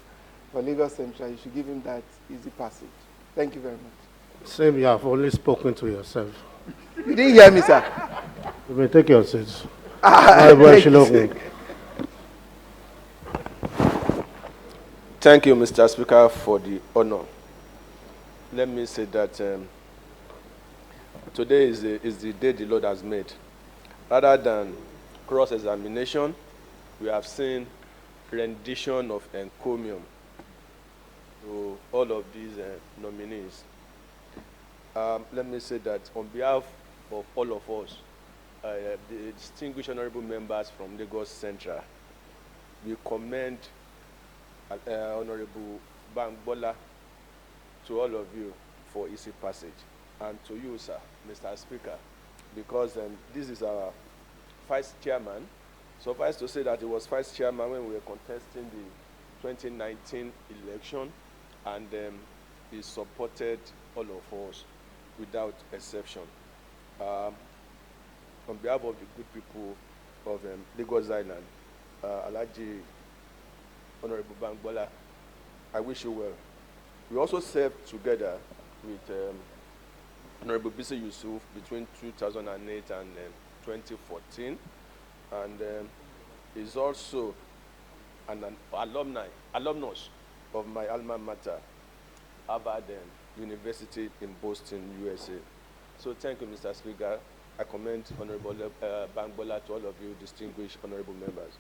for Lagos Central, you should give him that easy passage. Thank you very much. Same, you have only spoken to yourself. You didn't hear me, sir. You may take your seats. Thank you, Mr. Speaker, for the honor. Let me say that today is the day the Lord has made. Rather than cross-examination, we have seen rendition of encomium to all of these nominees. Let me say that on behalf of all of us, the distinguished honorable members from Lagos Central, we commend Honorable Bamgbala to all of you for easy passage, and to you, sir, Mr. Speaker, because this is our vice chairman. Suffice to say that he was vice chairman when we were contesting the 2019 election, and he supported all of us without exception. On behalf of the good people of Lagos Island, Alhaji Honorable Bamgbala, I wish you well. We also served together with Honorable Bisi Yusuf between 2008 and 2014, and is also an alumnus of my alma mater, Harvard University in Boston, USA. So thank you, Mr. Speaker. I commend Honorable Bamgbala to all of you, distinguished honorable members.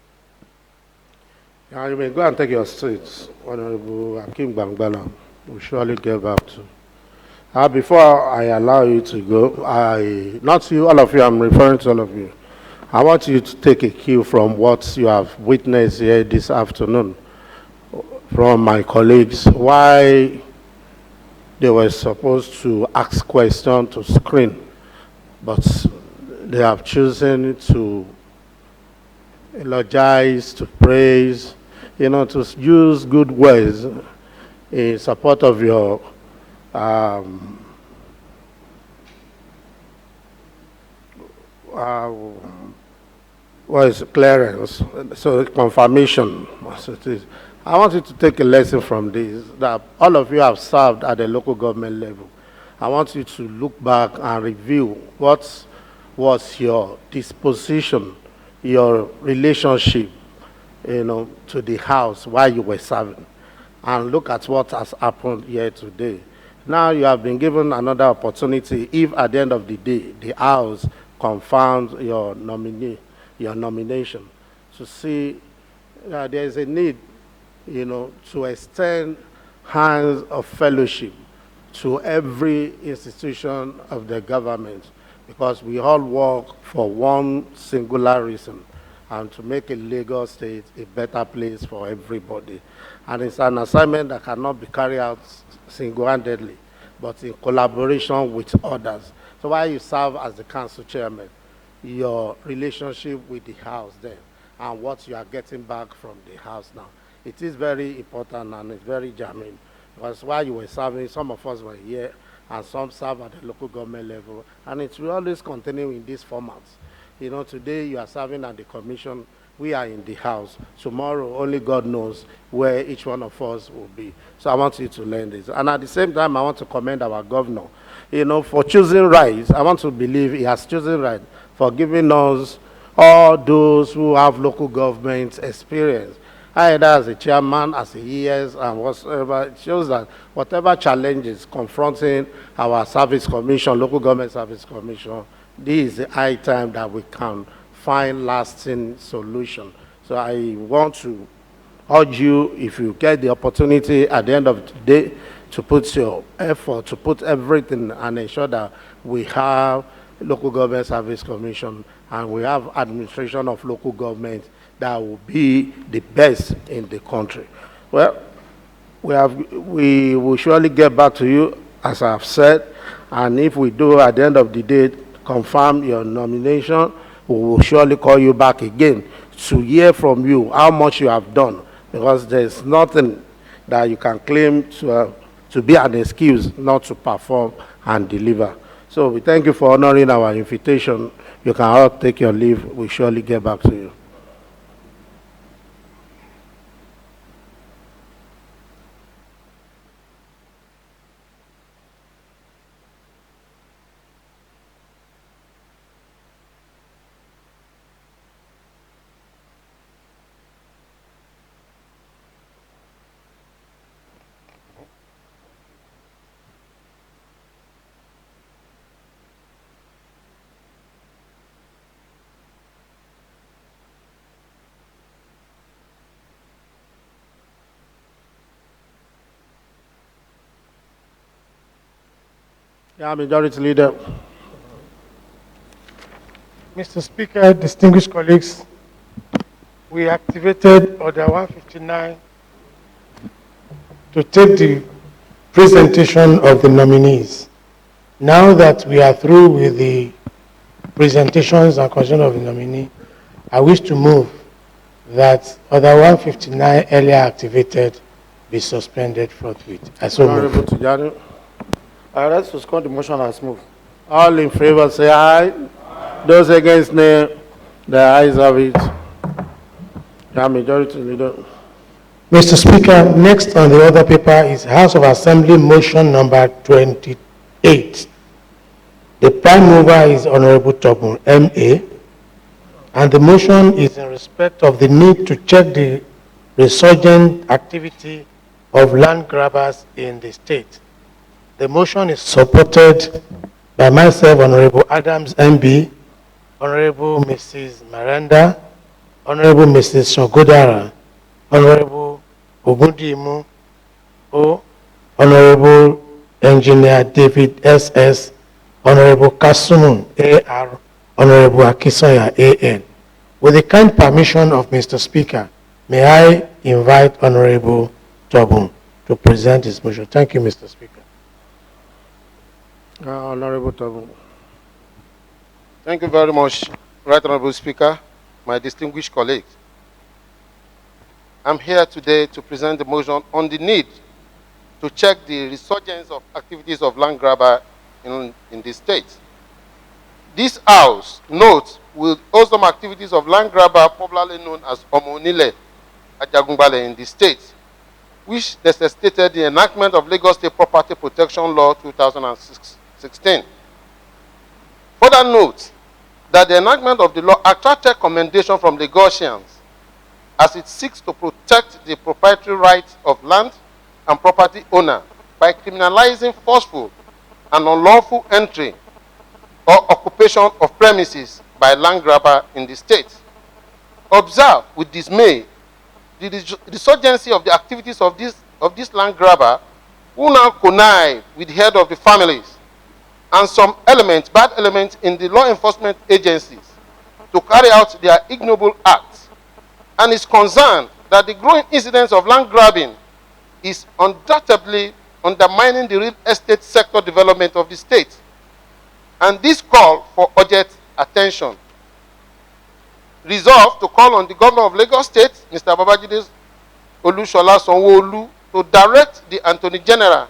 Yeah, you may go and take your seats, Honorable Akeem Bamgbala. We'll surely get back to. Before I allow you to go, not you, all of you, I'm referring to all of you. I want you to take a cue from what you have witnessed here this afternoon from my colleagues, why they were supposed to ask questions to screen, but they have chosen to eulogize, to praise, to use good words in support of your clearance, so confirmation, as it is. I want you to take a lesson from this, that all of you have served at the local government level. I want you to look back and review what was your disposition, your relationship, to the house while you were serving, and look at what has happened here today. Now you have been given another opportunity, if at the end of the day, the house confirms your nomination, to see there is a need, to extend hands of fellowship to every institution of the government, because we all work for one singular reason, and to make a Lagos State a better place for everybody. And it's an assignment that cannot be carried out single-handedly, but in collaboration with others. So while you serve as the council chairman, your relationship with the house then, and what you are getting back from the house now, it is very important and it's very germane. Because while you were serving, some of us were here, and some serve at the local government level, and it will always continue in these formats. Today you are serving at the commission, we are in the house. Tomorrow, only God knows where each one of us will be. So I want you to learn this. And at the same time, I want to commend our governor, for choosing right. I want to believe he has chosen right for giving us all those who have local government experience, either as a chairman, as a ES, and whatsoever. It shows that whatever challenges confronting our service commission, local government service commission, this is the high time that we can find lasting solution. So I want to urge you, if you get the opportunity at the end of the day, to put your effort, to put everything, and ensure that we have local government service commission and we have administration of local government that will be the best in the country. Well, we will surely get back to you, as I have said, and if we do at the end of the day confirm your nomination, we will surely call you back again to hear from you how much you have done, because there's nothing that you can claim to be an excuse not to perform and deliver. So we thank you for honoring our invitation. You can all take your leave. We'll surely get back to you. Yeah, Majority Leader. Mr. Speaker, distinguished colleagues, we activated Order 159 to take the presentation of the nominees. Now that we are through with the presentations and consideration of the nominee, I wish to move that Order 159 earlier activated be suspended forthwith. I so move. I rise to score the motion as moved. All in favor say aye. Aye. Those against nay, the ayes have it. The Majority Leader. Mr. Speaker, next on the other paper is House of Assembly motion number 28. The prime mover is Honorable Tobun, MA, and the motion is in respect of the need to check the resurgent activity of land grabbers in the state. The motion is supported by myself, Honorable Adams, MB, Honorable Mrs. Miranda, Honorable Mrs. Shogodara, Honorable Ogundimu, Honorable Engineer David SS, Honorable Kasumun AR, Honorable Akisoya AN. With the kind permission of Mr. Speaker, may I invite Honorable Tobun to present his motion. Thank you, Mr. Speaker. Honorable Tobun. Thank you very much, Right Honorable Speaker, my distinguished colleagues. I'm here today to present the motion on the need to check the resurgence of activities of land grabber in the state. This House, note, will host some activities of land grabber popularly known as Omonile Ajagungbale in the state, which necessitated the enactment of Lagos State Property Protection Law 2016. Further note that the enactment of the law attracted commendation from Lagosians as it seeks to protect the proprietary rights of land and property owner by criminalizing forceful and unlawful entry or occupation of premises by land grabber in the state. Observe with dismay the resurgency of the activities of this land grabber, who now connive with the head of the families and some elements, bad elements in the law enforcement agencies to carry out their ignoble acts, and is concerned that the growing incidence of land grabbing is undoubtedly undermining the real estate sector development of the state. And this call for urgent attention. Resolved to call on the Governor of Lagos State, Mr. Babajide Olushola Sanwo-Olu, to direct the Attorney General,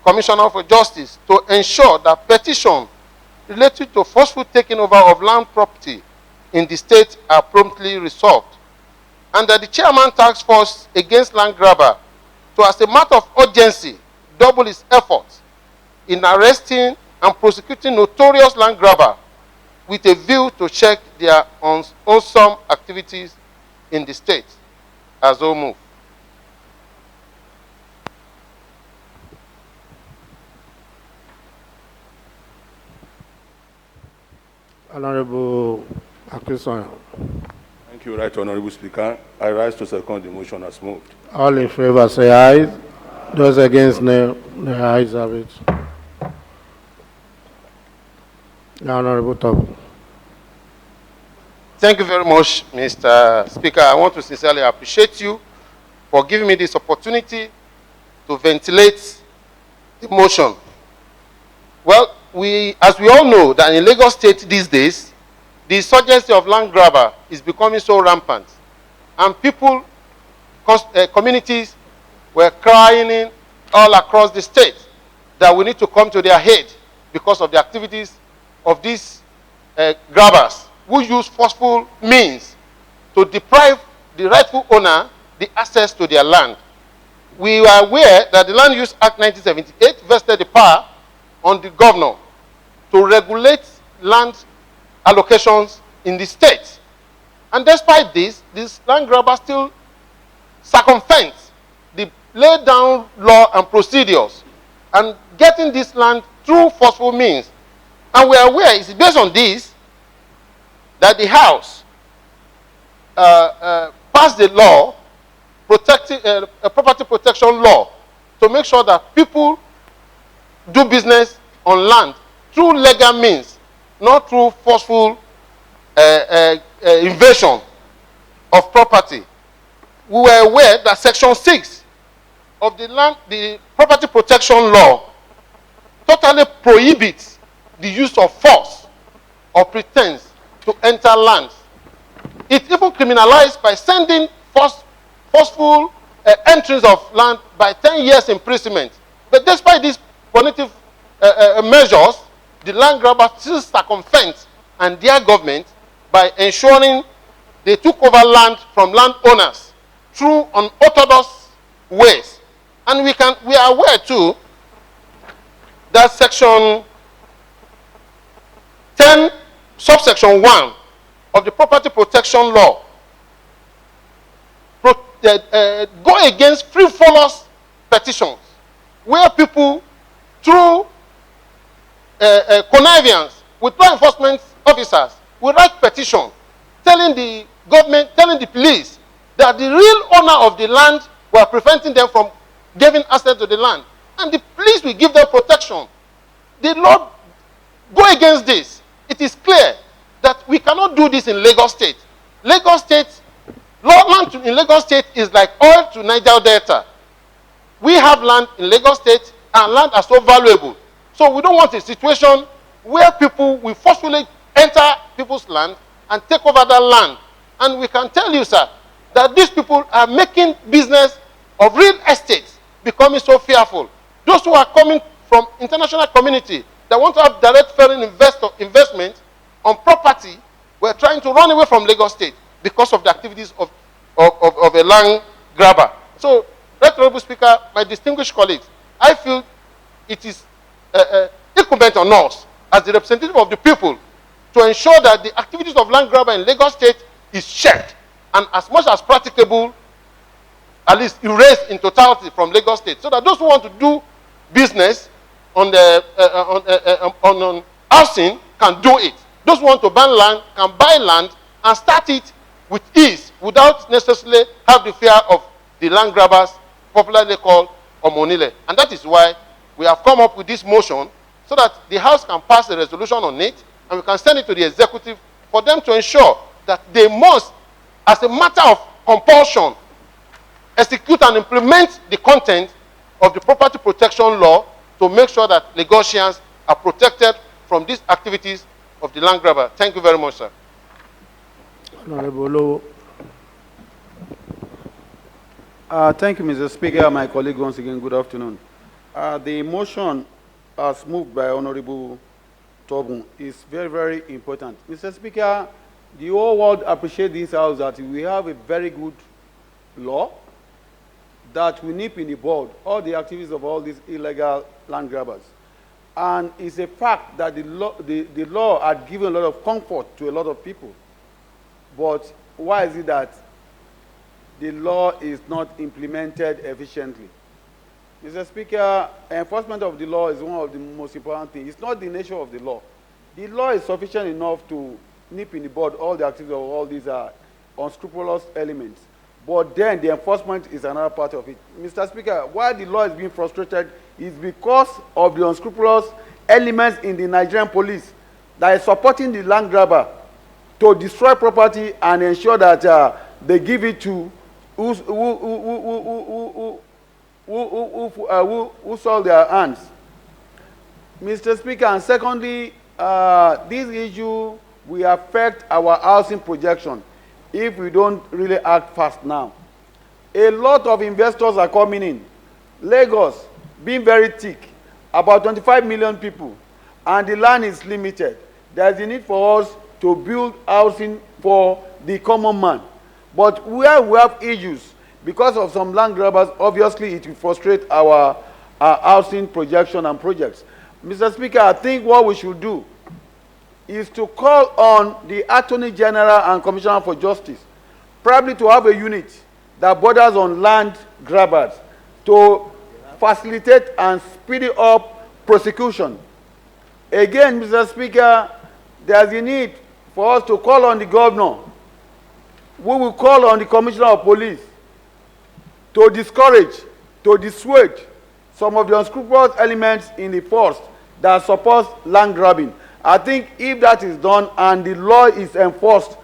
Commissioner for Justice, to ensure that petitions related to forceful taking over of land property in the state are promptly resolved, and that the Chairman Task Force against land grabber, to, as a matter of urgency, double its efforts in arresting and prosecuting notorious land grabber with a view to check their unwholesome activities in the state. As all move. Honorable Akisoya. Thank you, Right Honorable Speaker. I rise to second the motion as moved. All in favor say aye. Those against no. The ayes have it. Honorable Tobun. Thank you very much, Mr. Speaker. I want to sincerely appreciate you for giving me this opportunity to ventilate the motion. Well, as we all know, that in Lagos State these days, the insurgency of land grabber is becoming so rampant, and people, communities were crying all across the state that we need to come to their aid because of the activities of these grabbers who use forceful means to deprive the rightful owner the access to their land. We are aware that the Land Use Act 1978 vested the power on the governor to regulate land allocations in the state. And despite this, these land grabbers still circumvent the laid down law and procedures and getting this land through forceful means. And we are aware, it's based on this, that the House passed the law, protecting a property protection law, to make sure that people do business on land through legal means, not through forceful invasion of property. We were aware that Section 6 of the property protection law totally prohibits the use of force or pretense to enter lands. It even criminalized by sending forceful entries of land by 10 years imprisonment. But despite these punitive measures, the land grabbers still circumvent and their government by ensuring they took over land from landowners through unorthodox ways. And we are aware too that Section Then, subsection 1 of the property protection law go against frivolous petitions where people, through connivance with law enforcement officers, will write petition telling the government, telling the police that the real owner of the land were preventing them from giving access to the land. And the police will give them protection. The law go against this. It is clear that we cannot do this in Lagos State. Lagos State, land in Lagos State is like oil to Niger Delta. We have land in Lagos State, and land are so valuable. So we don't want a situation where people will forcefully enter people's land and take over that land. And we can tell you, sir, that these people are making business of real estate becoming so fearful. Those who are coming from international community that want to have direct foreign investment on property were trying to run away from Lagos State because of the activities of a land grabber. So, Right Honorable Speaker, my distinguished colleagues, I feel it is incumbent on us as the representative of the people to ensure that the activities of land grabber in Lagos State is checked and as much as practicable, at least erased in totality from Lagos State, so that those who want to do business on housing can do it. Those who want to buy land can buy land and start it with ease without necessarily have the fear of the land grabbers, popularly called Omonile. And that is why we have come up with this motion so that the House can pass a resolution on it and we can send it to the executive for them to ensure that they must, as a matter of compulsion, execute and implement the content of the property protection law to make sure that Lagosians are protected from these activities of the land grabber. Thank you very much, sir. Honorable thank you, Mr. Speaker. My colleague, once again, good afternoon. The motion as moved by Honorable Tobun is very, very important. Mr. Speaker, the whole world appreciates this house that we have a very good law that we nip in the bud all the activities of all these illegal land grabbers. And it's a fact that the law had given a lot of comfort to a lot of people. But why is it that the law is not implemented efficiently? Mr. Speaker, enforcement of the law is one of the most important things. It's not the nature of the law. The law is sufficient enough to nip in the bud all the activities of all these unscrupulous elements. But then the enforcement is another part of it. Mr. Speaker, why the law is being frustrated is because of the unscrupulous elements in the Nigerian police that is supporting the land grabber to destroy property and ensure that they give it to who sold their hands. Mr. Speaker, and secondly, this issue will affect our housing projection if we don't really act fast now. A lot of investors are coming in. Lagos, being very thick, about 25 million people, and the land is limited. There's a need for us to build housing for the common man. But where we have issues, because of some land grabbers, obviously it will frustrate our housing projection and projects. Mr. Speaker, I think what we should do is to call on the Attorney General and Commissioner for Justice, probably to have a unit that borders on land grabbers to facilitate and speed up prosecution. Again, Mr. Speaker, there's a need for us to call on the governor. We will call on the Commissioner of Police to discourage, to dissuade some of the unscrupulous elements in the force that support land grabbing. I think if that is done and the law is enforced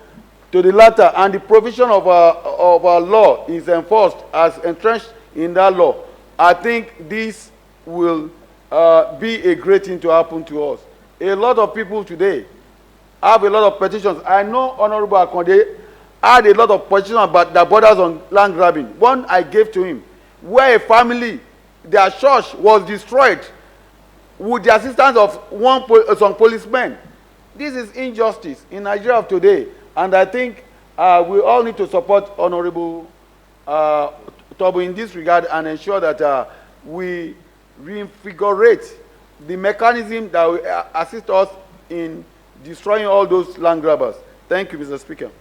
to the latter and the provision of our law is enforced as entrenched in that law, I think this will be a great thing to happen to us. A lot of people today have a lot of petitions. I know Honorable Akonde had a lot of petitions about that borders on land grabbing. One I gave to him, where a family, their church was destroyed with the assistance of some policemen. This is injustice in Nigeria of today, and I think we all need to support Honorable Tobo in this regard and ensure that we reinvigorate the mechanism that will assist us in destroying all those land grabbers. Thank you, Mr. Speaker.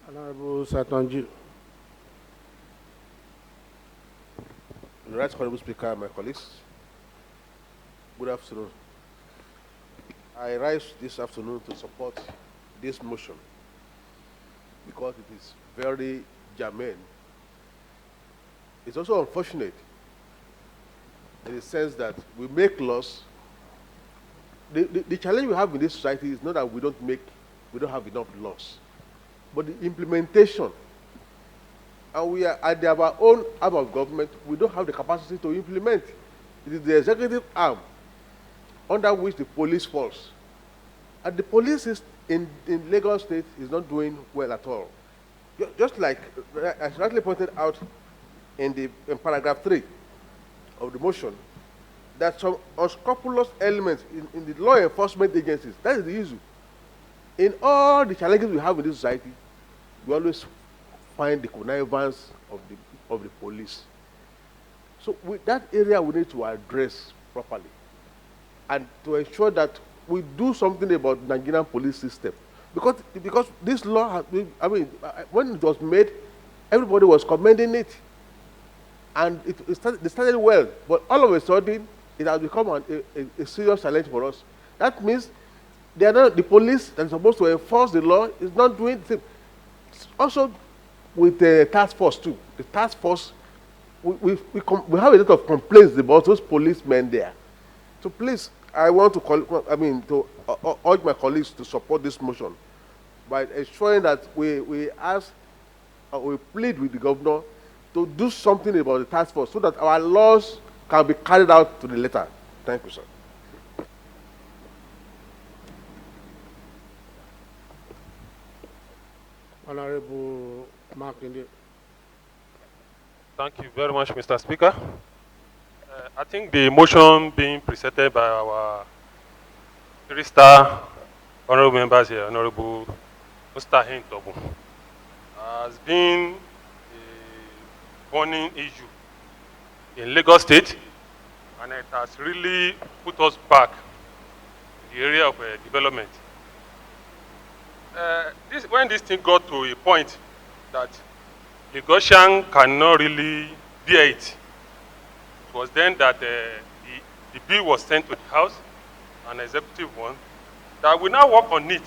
Honorable Satonji. Right Honorable Speaker, my colleagues, good afternoon. I rise this afternoon to support this motion because it is very germane. It's also unfortunate in the sense that we make laws. The challenge we have in this society is not that we don't have enough laws, but the implementation. And we are at our own arm of government, we don't have the capacity to implement. It is the executive arm under which the police falls. And the police in Lagos State is not doing well at all. Just like, as rightly pointed out in paragraph 3 of the motion, that some unscrupulous elements in the law enforcement agencies, that is the issue. In all the challenges we have in this society, we always find the connivance of the police. So with that area we need to address properly and to ensure that we do something about the Nigerian police system. Because this law has been, when it was made, everybody was commending it. And it started well, but all of a sudden, it has become a serious challenge for us. That means the police that is supposed to enforce the law is not doing the same. Also, with the task force too. The task force, we have a lot of complaints about those policemen there. So please, I want to urge my colleagues to support this motion by ensuring that we plead with the governor to do something about the task force so that our laws can be carried out to the letter. Thank you, sir. Honorable Mark India. Thank you very much, Mr. Speaker. I think the motion being presented by our three-star honorable members here, Honorable Mustahin Tobu, has been a burning issue in Lagos State, and it has really put us back in the area of development. When this thing got to a point that Lagosian cannot really bear it, it was then that the bill was sent to the House, an executive one, that we now work on it.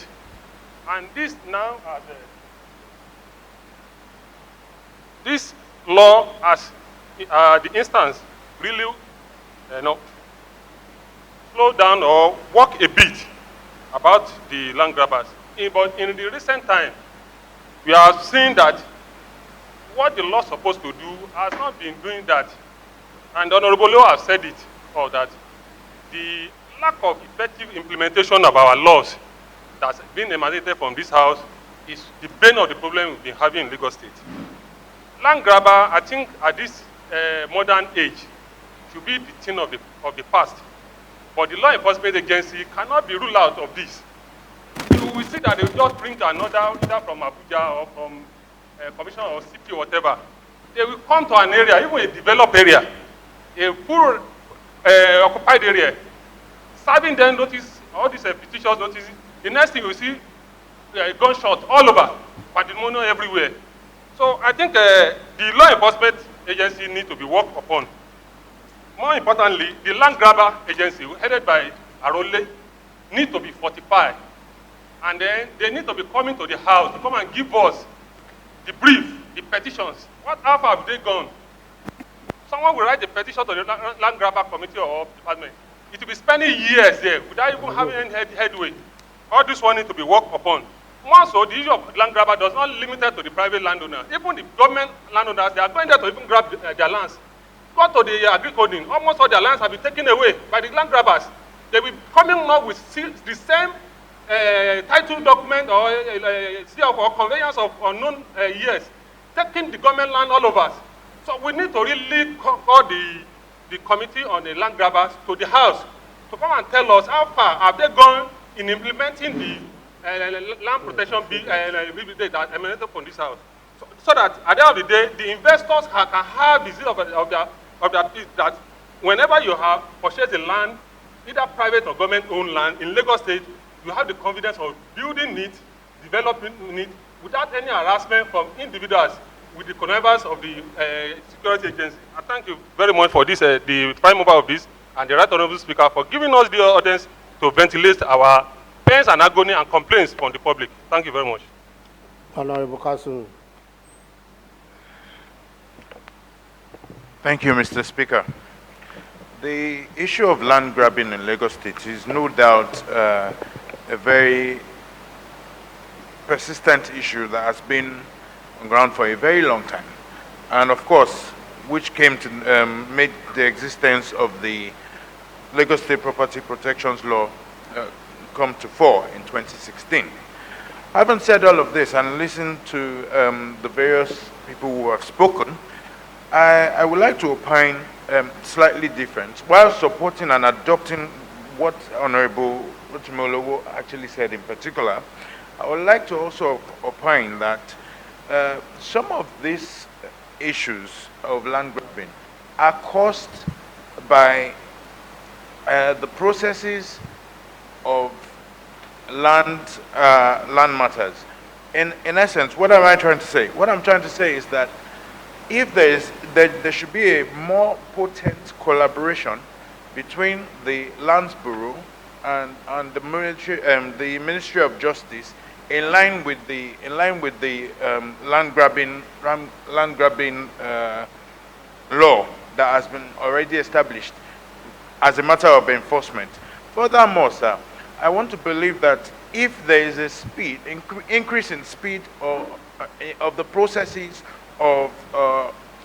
And this now, this law has, the instance, really slow down or work a bit about the land grabbers. But in the recent time, we are seeing that what the law is supposed to do has not been doing that. And Honorable Leo has said it, or that the lack of effective implementation of our laws that's been emanated from this House is the bane of the problem we've been having in Lagos State. Land grabber, I think at this modern age, should be the thing of the past. But the law enforcement agency cannot be ruled out of this. You will see that they will just bring another, either from Abuja or from Commissioner or CP or whatever. They will come to an area, even a developed area, a full occupied area, serving them notice, all these petitions notices. The next thing you see, gunshot all over, pandemonium everywhere. So I think the law enforcement agency needs to be worked upon. More importantly, the land grabber agency, headed by Arole, need to be fortified. And then they need to be coming to the House to come and give us the brief, the petitions. How far have they gone? Someone will write a petition to the land grabber committee or department. It will be spending years there without even having any headway. All this one needs to be worked upon. More so, the issue of land grabber does not limit it to the private landowners. Even the government landowners, they are going there to even grab their lands. Go to the agriculture, almost all their lands have been taken away by the land grabbers. They will be coming up with the same title document or conveyance of unknown years, taking the government land all over. So we need to really call the committee on the land grabbers to the House to come and tell us how far have they gone in implementing the land protection bill that emanated from this House. So that at the end of the day, the investors can have the zeal of of that is that whenever you have purchased a land, either private or government-owned land in Lagos State, you have the confidence of building it, developing it, without any harassment from individuals with the connivance of the security agency. I thank you very much for this, the prime mover of this, and the Right Honourable Speaker for giving us the audience to ventilate our pains and agony and complaints from the public. Thank you very much. Honourable Council. Thank you, Mr. Speaker. The issue of land grabbing in Lagos State is no doubt a very persistent issue that has been on ground for a very long time. And of course, which came to make the existence of the Lagos State Property Protections Law come to fore in 2016. Having said all of this and listened to the various people who have spoken, I would like to opine slightly different. While supporting and adopting what Honorable Otumolowo actually said in particular, I would like to also opine that some of these issues of land grabbing are caused by the processes of land matters. In essence, what am I trying to say? What I'm trying to say is that if there should be a more potent collaboration between the Lands Bureau and the Ministry of Justice, in line with the land grabbing law that has been already established as a matter of enforcement. Furthermore, sir, I want to believe that if there is a increase in speed of the processes of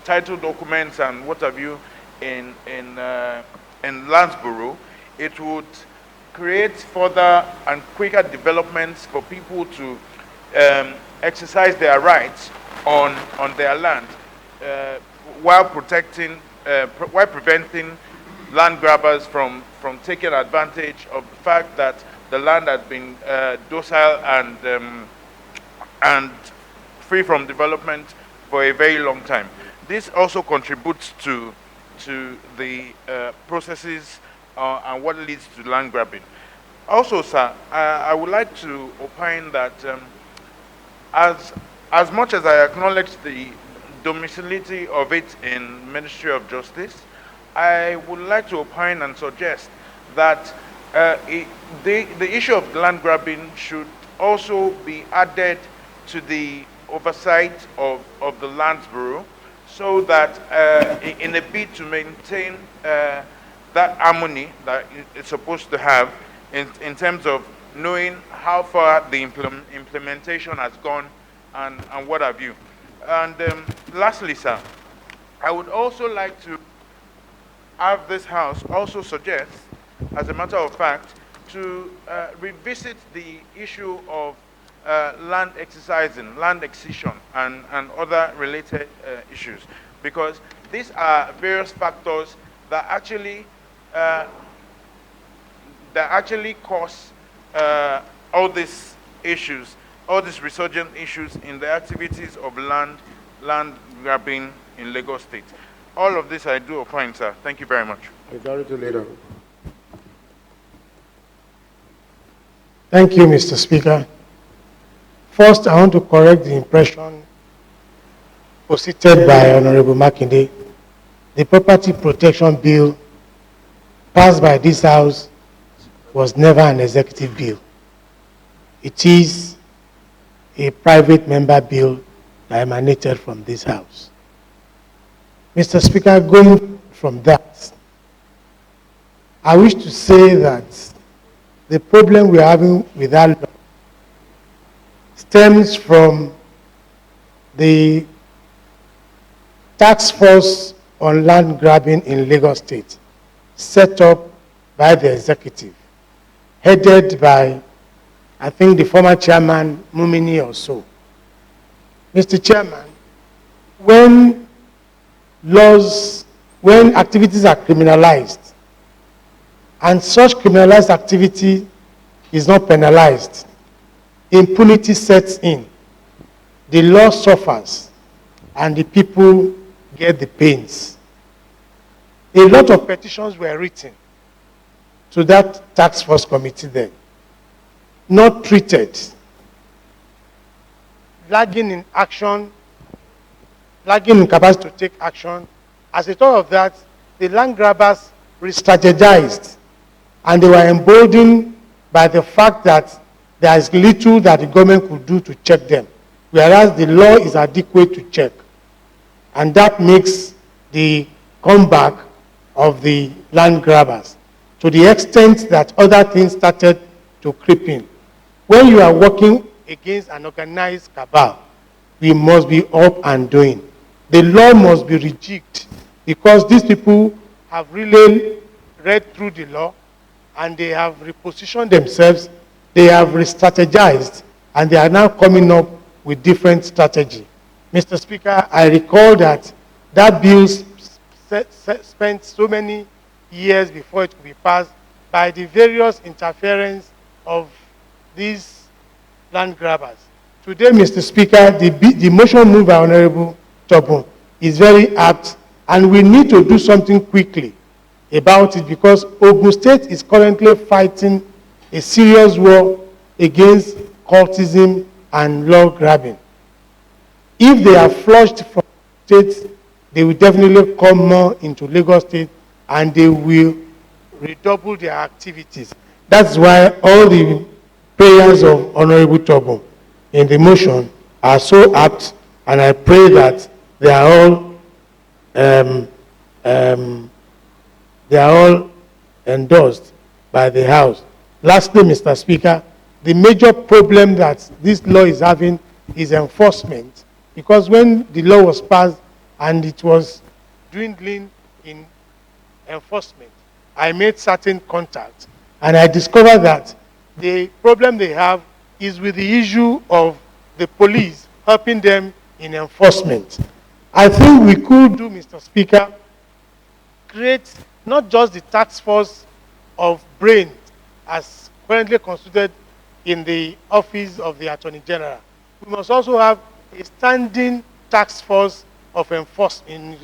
title documents and what have you in Lands Bureau, it would create further and quicker developments for people to exercise their rights on their land, while preventing land grabbers from taking advantage of the fact that the land has been docile and free from development for a very long time. This also contributes to the processes and what leads to land grabbing. Also, sir, I would like to opine that as much as I acknowledge the domicility of it in Ministry of Justice, I would like to opine and suggest that the issue of land grabbing should also be added to the oversight of the Lands Bureau, so that in a bid to maintain that harmony that it's supposed to have in terms of knowing how far the implementation has gone and what have you. And lastly, sir, I would also like to have this House also suggest, as a matter of fact, to revisit the issue of land exercising, land excision, and other related issues, because these are various factors that actually cause all these issues, all these resurgent issues in the activities of land grabbing in Lagos State. All of this I do opine, sir. Thank you very much. Majority Leader. Thank you, Mr. Speaker. First, I want to correct the impression posited by Honorable Makinde. The Property Protection Bill passed by this House was never an executive bill. It is a private member bill that emanated from this House. Mr. Speaker, going from that, I wish to say that the problem we are having with that law stems from the task force on land grabbing in Lagos State, set up by the executive, headed by, I think, the former chairman, Mumini or so. Mr. Chairman, when activities are criminalized, and such criminalized activity is not penalized, impunity sets in, the law suffers, and the people get the pains. a lot of petitions were written to that task force committee then, not treated, lagging in action, lagging in capacity to take action. As a result of that, the land grabbers re-strategized, and they were emboldened by the fact that there is little that the government could do to check them, whereas the law is adequate to check. And that makes the comeback of the land grabbers to the extent that other things started to creep in. When you are working against an organized cabal, we must be up and doing. The law must be rejigged, because these people have really read through the law and they have repositioned themselves, they have re-strategized, and they are now coming up with different strategy. Mr. Speaker, I recall that that bill spent so many years before it could be passed by the various interference of these land grabbers. Today, Mr. Speaker, the motion moved by Honorable Tobun is very apt, and we need to do something quickly about it, because Ogun State is currently fighting a serious war against cultism and law grabbing. If they are flushed from states, they will definitely come more into Lagos State, and they will redouble their activities. That's why all the prayers of Honorable Tobun in the motion are so apt, and I pray that they are all endorsed by the House. Lastly, Mr. Speaker, the major problem that this law is having is enforcement, because when the law was passed and it was dwindling in enforcement, I made certain contacts, and I discovered that the problem they have is with the issue of the police helping them in enforcement. I think we could do, Mr. Speaker, create not just the task force of brain as currently constituted in the office of the Attorney General. We must also have a standing task force of enforcement,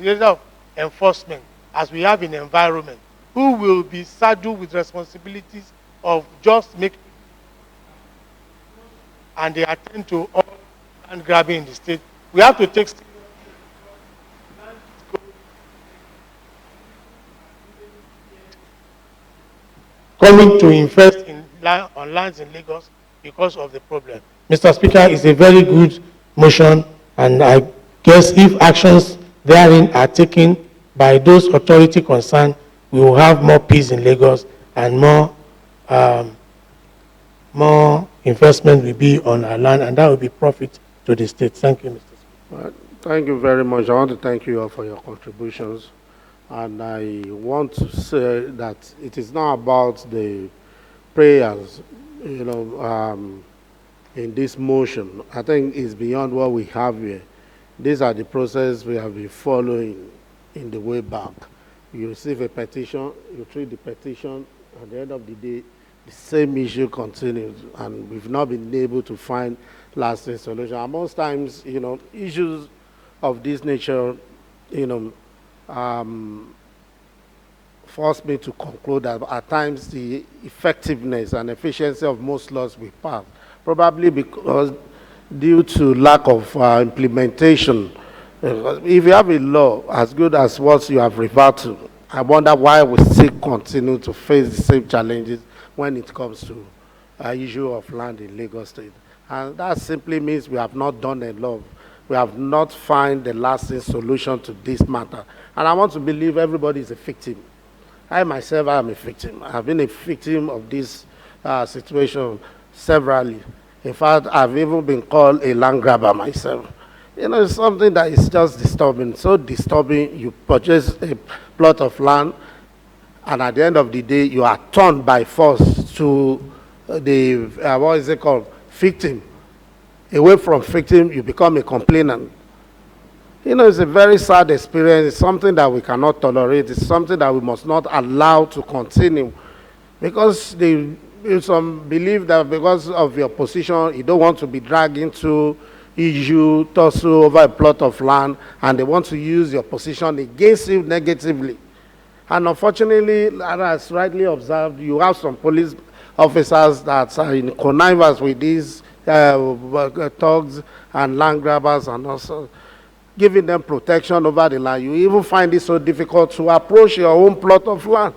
as we have in environment, who will be saddled with responsibilities of just making, and they attend to all land grabbing in the state. We have to take coming to invest on lands in Lagos because of the problem. Mr. Speaker, it's a very good motion, and I guess if actions therein are taken by those authority concerned, we will have more peace in Lagos, and more investment will be on our land, and that will be profit to the state. Thank you, Mr. Speaker. Thank you very much. I want to thank you all for your contributions. And I want to say that it is not about the prayers, in this motion. I think it's beyond what we have here. These are the processes we have been following in the way back. You receive a petition, you treat the petition, at the end of the day, the same issue continues, and we've not been able to find lasting solution. And most times, issues of this nature, force me to conclude that at times the effectiveness and efficiency of most laws we pass, probably because due to lack of implementation. If you have a law as good as what you have referred to, I wonder why we still continue to face the same challenges when it comes to issue of land in Lagos State. And that simply means we have not done enough. We have not found the lasting solution to this matter. And I want to believe everybody is a victim. I myself am a victim. I've been a victim of this situation severally. In fact, I've even been called a land grabber myself. It's something that is just disturbing. So disturbing, you purchase a plot of land, and at the end of the day, you are turned by force to the, what is it called, victim. Away from victim, you become a complainant. It's a very sad experience. It's something that we cannot tolerate. It's something that we must not allow to continue. Because some believe that because of your position, you don't want to be dragged into issue, tussle over a plot of land, and they want to use your position against you negatively. And unfortunately, as rightly observed, you have some police officers that are in connivance with these thugs and land grabbers, and also giving them protection over the land. You even find it so difficult to approach your own plot of land.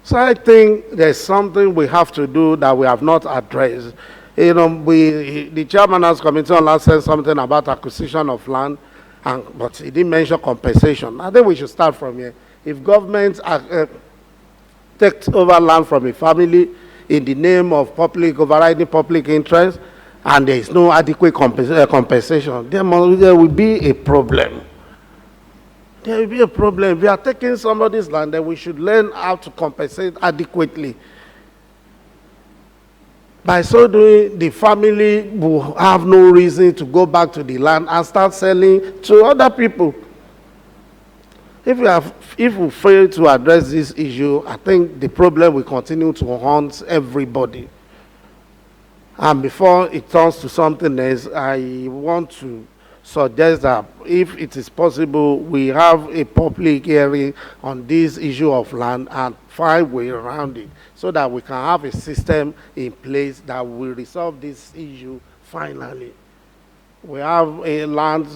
So I think there's something we have to do that we have not addressed. You know, the chairman committee on land said something about acquisition of land, but he didn't mention compensation. I think we should start from here. If government takes over land from a family in the name of overriding public interest, and there is no adequate compensation, there will be a problem. There will be a problem. If we are taking somebody's land, then we should learn how to compensate adequately. By so doing, the family will have no reason to go back to the land and start selling to other people. If we fail to address this issue, I think the problem will continue to haunt everybody. And before it turns to something else, I want to suggest that if it is possible, we have a public hearing on this issue of land and find a way around it, so that we can have a system in place that will resolve this issue finally. We have a land,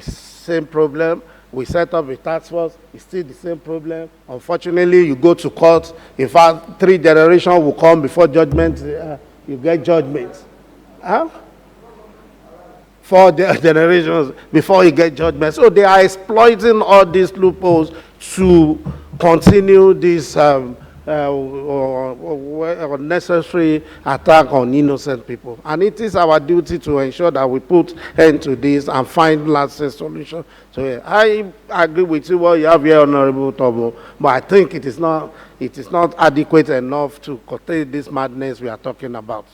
same problem. We set up a task force, it's still the same problem. Unfortunately, you go to court. In fact, 3 generations will come before judgment. You get judgment. Huh? 4 generations before you get judgment. So they are exploiting all these loopholes to continue this unnecessary attack on innocent people. And it is our duty to ensure that we put end to this and find lasting solution. So I agree with you what you have here, Honorable Tobo, but I think it is not adequate enough to contain this madness we are talking about.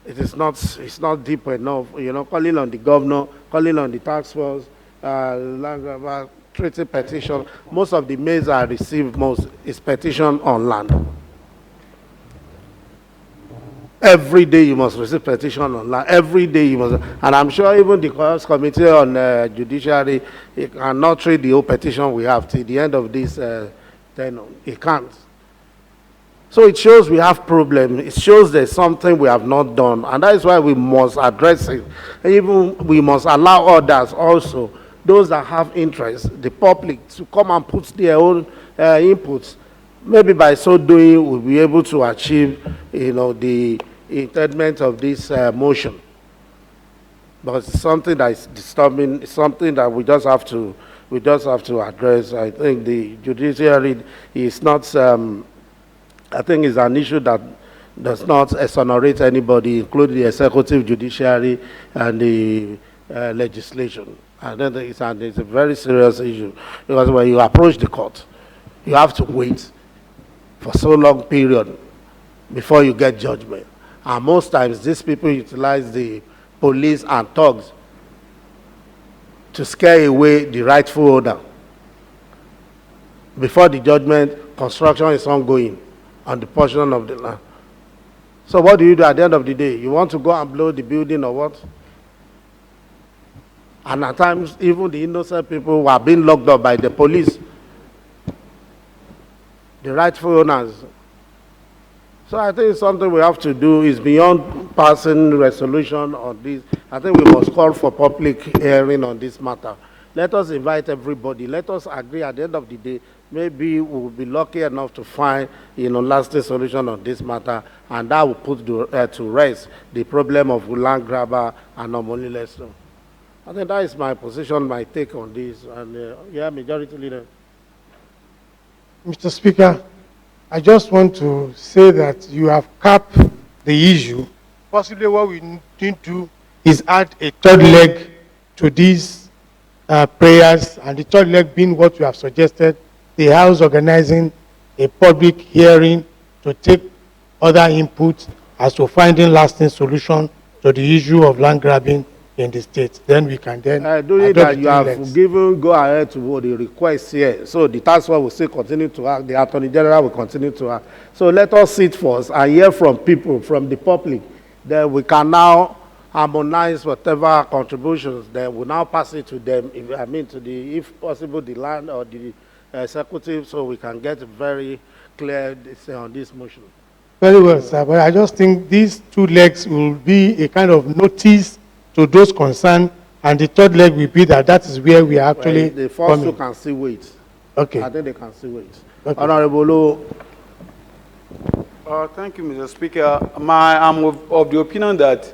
It's not deep enough, you know, calling on the governor, calling on the task force, treaty petition. Most of the mails I received is petition on land. Every day you must receive petition on land. Every day you must, and I'm sure even the committee on judiciary, it cannot treat the whole petition we have till the end of this tenure. It can't. So it shows we have problems. It shows there's something we have not done, and that is why we must address it. And even we must allow others also, those that have interest, the public, to come and put their own inputs. Maybe by so doing, we'll be able to achieve, you know, the intendment of this motion. But it's something that is disturbing. It's something that we just have to address. I think the judiciary is not. I think it's an issue that does not exonerate anybody, including the executive, judiciary, and the legislation. I don't think it's a very serious issue, because when you approach the court, you have to wait for so long period before you get judgment. And most times, these people utilize the police and thugs to scare away the rightful owner. Before the judgment, construction is ongoing on the portion of the land. So what do you do at the end of the day? You want to go and blow the building or what? And at times, even the innocent people who are being locked up by the police, the rightful owners. So I think something we have to do is beyond passing resolution on this. I think we must call for public hearing on this matter. Let us invite everybody. Let us agree at the end of the day. Maybe we will be lucky enough to find, you know, lasting solution on this matter, and that will put to rest the problem of land grabber and anomalous. I think that is my position, my take on this. And yeah, majority leader. Mr. Speaker, I just want to say that you have capped the issue. Possibly what we need to do is add a third leg to these prayers, and the third leg being what you have suggested, the House organizing a public hearing to take other inputs as to finding lasting solution to the issue of land grabbing in the state. Then we can then doing that, you have given go ahead to the request here. So the task force will still continue to act. The Attorney General will continue to act. So let us sit first and hear from people, from the public. Then we can now harmonize whatever contributions, then we'll now pass it to them, if possible, the land or the executive, so we can get very clear on this motion. Very well, sir. But I just think these two legs will be a kind of notice to those concerned, and the third leg will be that is where we are actually the first two can still wait. Okay. I think they can still wait. Okay. Honorable Lo. Thank you, Mr. Speaker. I'm of the opinion that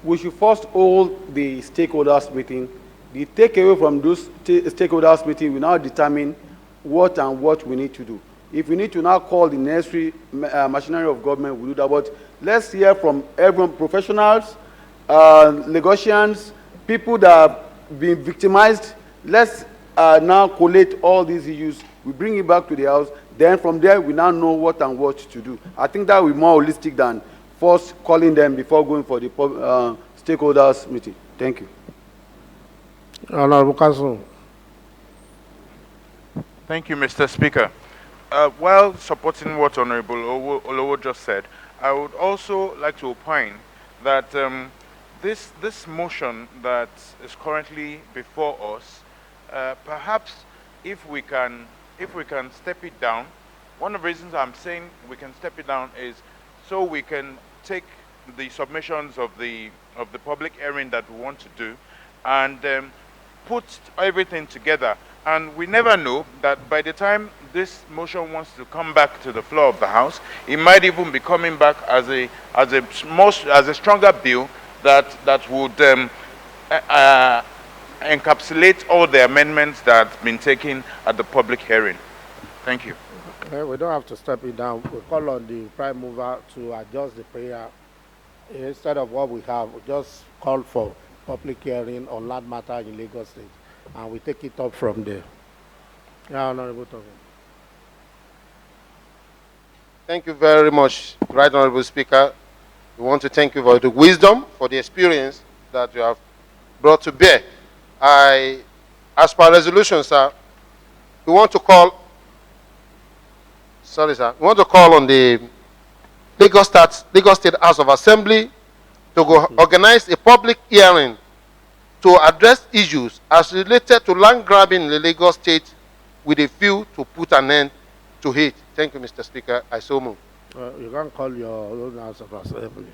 we should first hold the stakeholders meeting. The takeaway from those stakeholders meeting will now determine what we need to do. If we need to now call the necessary machinery of government, we'll do that. But let's hear from everyone, professionals, negotiants, people that have been victimized. Let's now collate all these issues. We bring it back to the House. Then from there, we now know what to do. I think that will be more holistic than first calling them before going for the stakeholders meeting. Thank you. Honorable Council. Thank you, Mr. Speaker. While supporting what Honorable Olowo just said, I would also like to opine that this motion that is currently before us, perhaps if we can step it down. One of the reasons I'm saying we can step it down is so we can take the submissions of the public hearing that we want to do and put everything together. And we never know that by the time this motion wants to come back to the floor of the House, it might even be coming back as a stronger bill that would encapsulate all the amendments that have been taken at the public hearing. Thank you. We don't have to step it down. We call on the prime mover to adjust the prayer. Instead of what we have, we just call for public hearing on land matter in Lagos State, and we take it up from there. Yeah, Honorable Taofeek. Thank you very much, Right Honorable Speaker. We want to thank you for the wisdom, for the experience that you have brought to bear. As per resolution, sir, we want to call on the Lagos State House of Assembly to organize a public hearing to address issues as related to land grabbing in the Lagos State with a view to put an end to it. Thank you, Mr. Speaker. I so move. You can call your own House of Assembly.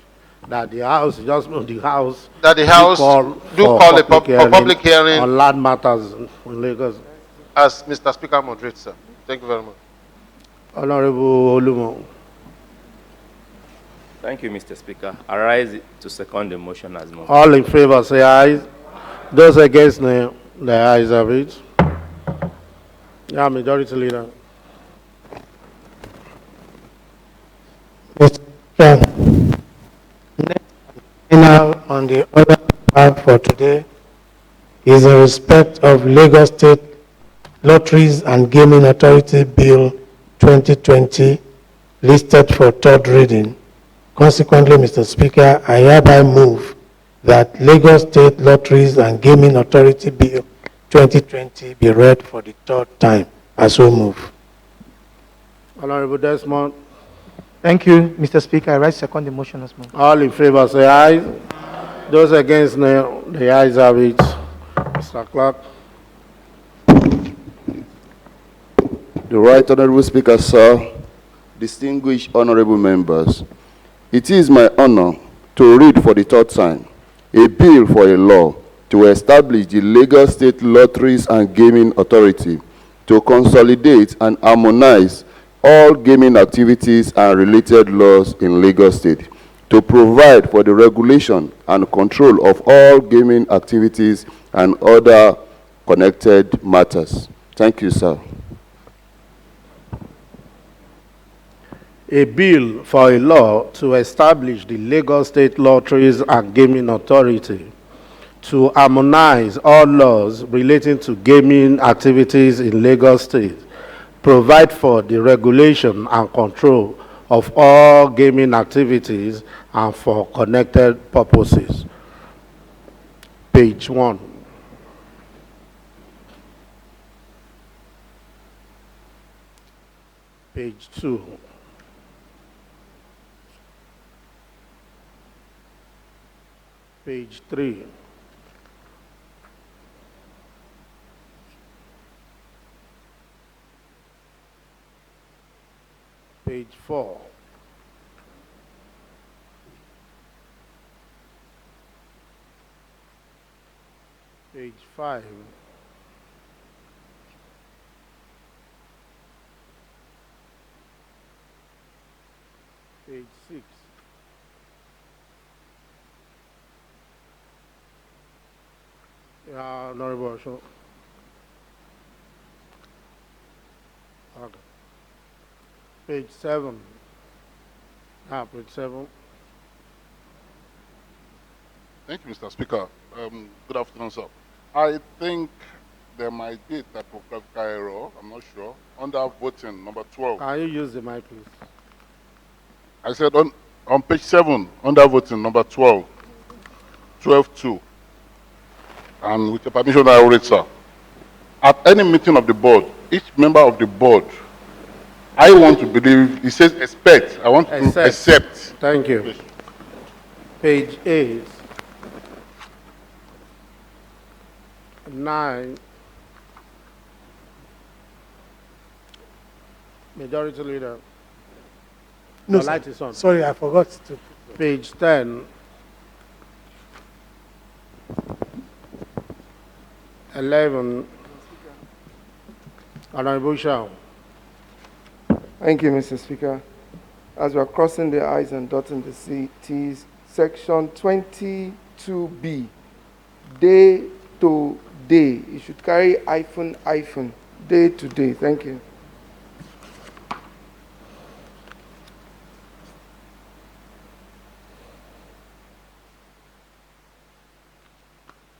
That the House, just move the House. That the House do call a public hearing on land matters in Lagos. As Mr. Speaker moderates, sir. Thank you very much. Honorable Olumo. Thank you, Mr. Speaker. I rise to second the motion as moved. All in favor, say aye. Those against, the ayes have it. Yeah, Majority Leader. Mr. Chairman, next on the other part for today is in respect of Lagos State Lotteries and Gaming Authority Bill 2020, listed for third reading. Consequently, Mr. Speaker, I hereby move that Lagos State Lotteries and Gaming Authority Bill 2020 be read for the third time. I so move. Honorable Desmond. Thank you, Mr. Speaker. I rise to second the motion as moved. All in favor, say aye. Those against, the ayes have it. Mr. Clerk. The Right Honorable Speaker, sir, distinguished honorable members, it is my honor to read for the third time a bill for a law to establish the Lagos State Lotteries and Gaming Authority to consolidate and harmonize all gaming activities and related laws in Lagos State, to provide for the regulation and control of all gaming activities and other connected matters. Thank you, sir. A bill for a law to establish the Lagos State Lotteries and Gaming Authority to harmonize all laws relating to gaming activities in Lagos State, provide for the regulation and control of all gaming activities and for connected purposes. Page 1. Page 2. Page 3. Page 4. Page 5. Page 6. Yeah, Honorable Osho. Okay. Page 7. Page 7. Thank you, Mr. Speaker. Good afternoon, sir. I think there might be a typographical error, I'm not sure, under voting number 12. Can you use the mic, please? I said on page 7, under voting number 12, 12.2, and with the permission I will read, sir. At any meeting of the board, each member of the board, I want to believe, it says expect, I want to accept. Thank you. Page 8. 9. Majority Leader. No, The sir. light is on. Sorry, I forgot to. Page 10. 11. Honorable Shao. Thank you, Mr. Speaker. As we are crossing the I's and dotting the T's, section 22B, day to day. You should carry hyphen, day to day. Thank you.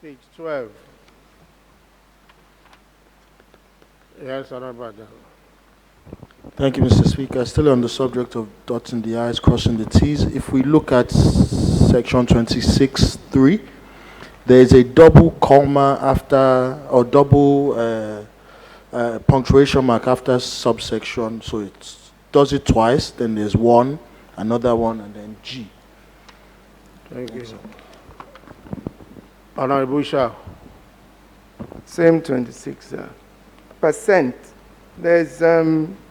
Page 12. Yes, Honorable. Thank you, Mr. Speaker. Still on the subject of dotting the I's, crossing the T's. If we look at section 26.3, there is a double comma after, or double punctuation mark after subsection. So it does it twice, then there's one, another one, and then G. Thank you. Honorable Shah. Same 26, percent. There's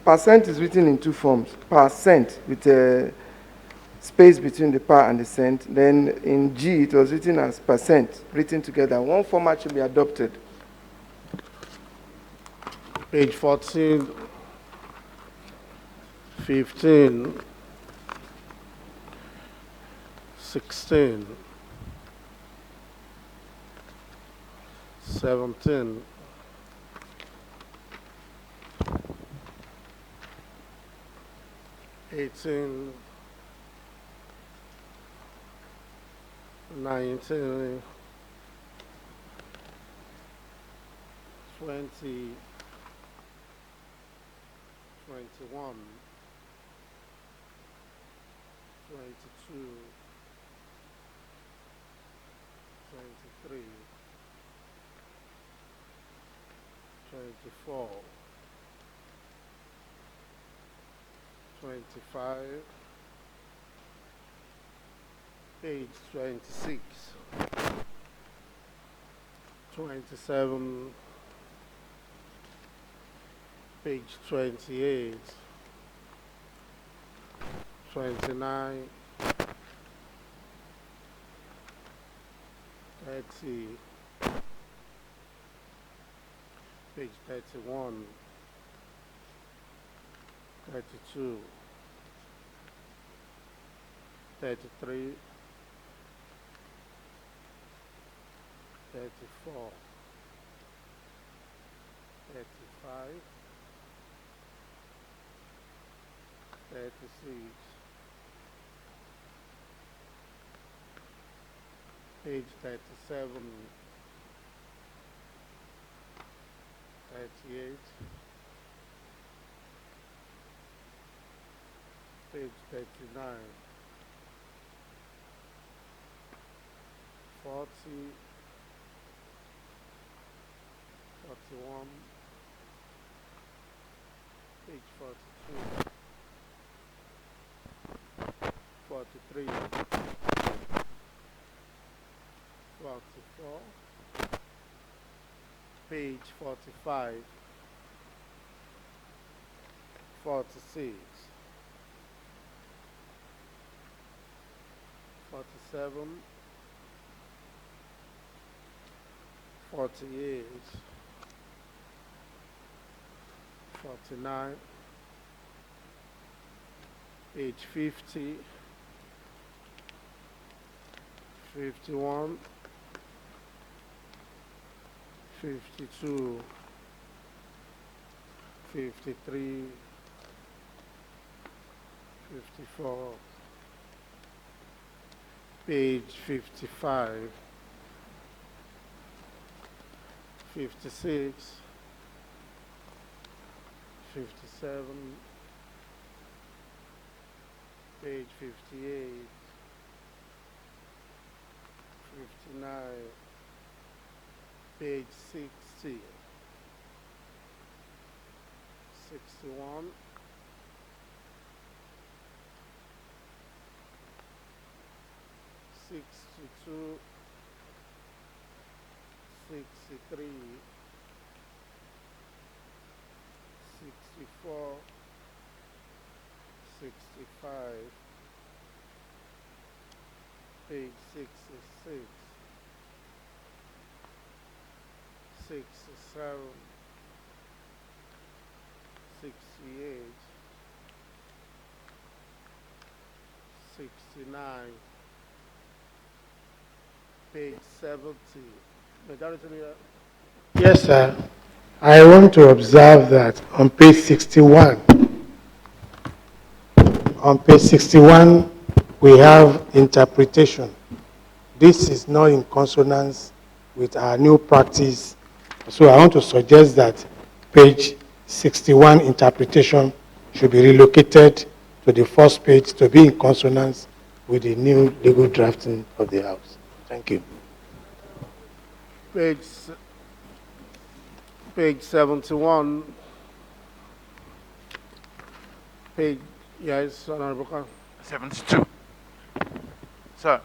percent is written in two forms. Percent with a space between the per and the cent. Then in G, it was written as percent, written together. One format should be adopted. Page 14, 15, 16, 17, 18, 19, 20, 21, 22, 23, 24, 25, page 26, 27, page 28, 29, 30, page 31, 32, 33, 34, 35, 36, page 37, 38, page 39, 40, 41, page 42, 43, 44, page 45, 46, 47, 48, 49, page 50, 51, 52, 53, 54, page 55, 56, 57, page 58, 59, page 60, 61, 62, 63, 64, 65, page 66, 67, 68, 69, page 70. Majority Leader. Yes, sir. I want to observe that on page 61, we have interpretation. This is not in consonance with our new practice. So I want to suggest that page 61 interpretation should be relocated to the first page to be in consonance with the new legal drafting of the House. Thank you. Page 71. Yes, Honorable. 72. Sir,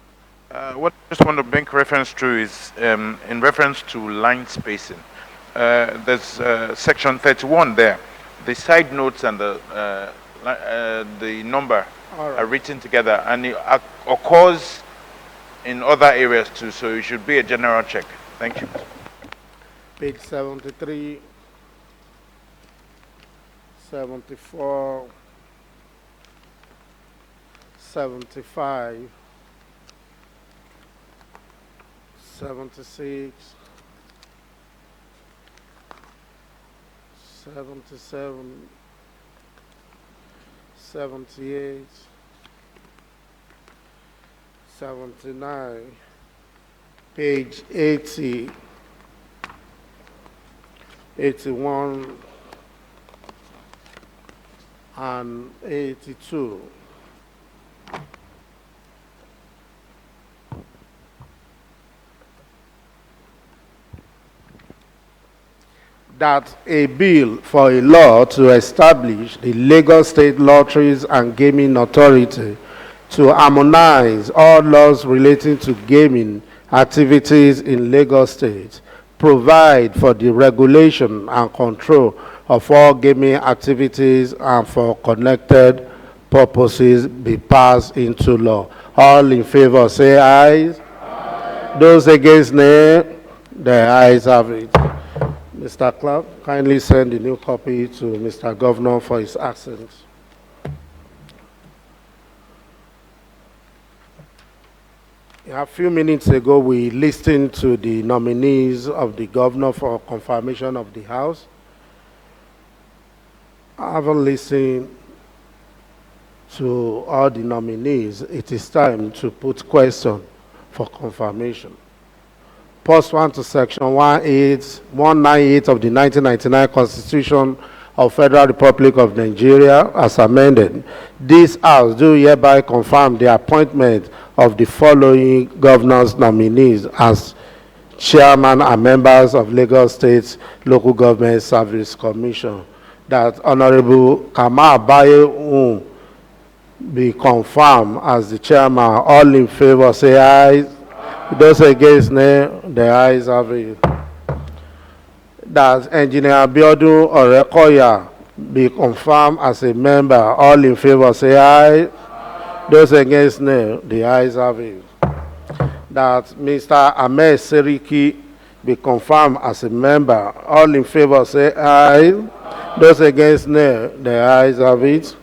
what I just want to make reference to is in reference to line spacing. There's section 31 there. The side notes and the number are written together, and it occurs in other areas too, so it should be a general check. Thank you. Page 73, 74, 75, 76, 77, 78, 79, page 80, 81, and 82. That a bill for a law to establish the Lagos State Lotteries and Gaming Authority to harmonize all laws relating to gaming activities in Lagos State, provide for the regulation and control of all gaming activities and for connected purposes be passed into law. All in favor say aye. Aye. Those against nay, the ayes have it. Mr. Clerk, kindly send the new copy to Mr. Governor for his accent. A few minutes ago, we listened to the nominees of the governor for confirmation of the House. I haven't listened to all the nominees. It is time to put question for confirmation. Pursuant to Section 198 of the 1999 Constitution of Federal Republic of Nigeria, as amended, this House do hereby confirm the appointment of the following governors nominees as chairman and members of Lagos State Local Government Service Commission. That Honorable Kamal Baiyewu be confirmed as the chairman. All in favor say aye. Those against, nay. The ayes have it. That Engineer Biodun Orekoya be confirmed as a member. All in favor say aye. Those against, nay. The ayes have it. That Mr. Ahmed Seriki be confirmed as a member. All in favor say aye. Those against, nay. The ayes have it.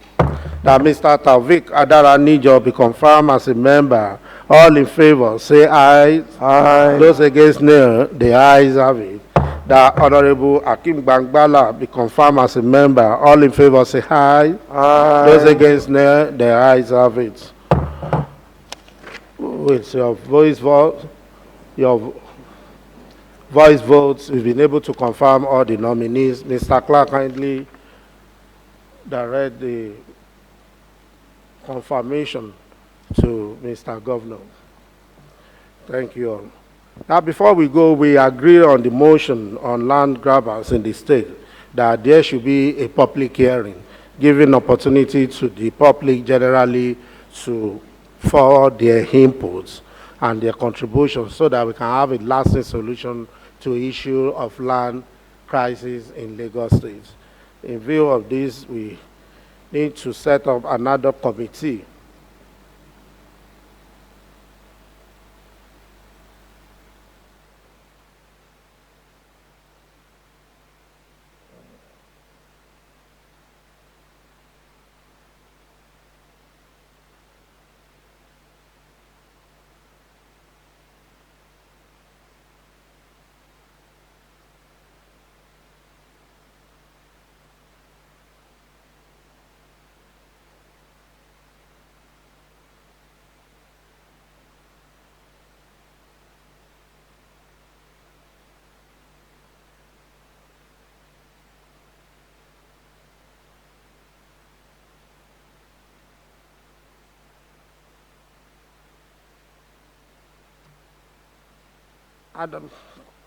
That Mr. Taofeek Adaranijo be confirmed as a member. All in favor say aye. Aye. Those against, nay. The ayes have it. That Honorable Akeem Bamgbala be confirmed as a member. All in favor say aye. Aye. Those against, nay. The ayes have it. With your voice vote, you've been able to confirm all the nominees. Mr. Clerk, kindly direct the confirmation to Mr. Governor. Thank you all. Now, before we go, we agree on the motion on land grabbers in the state that there should be a public hearing, giving opportunity to the public generally to forward their inputs and their contributions so that we can have a lasting solution to issue of land crisis in Lagos State. In view of this, we need to set up another committee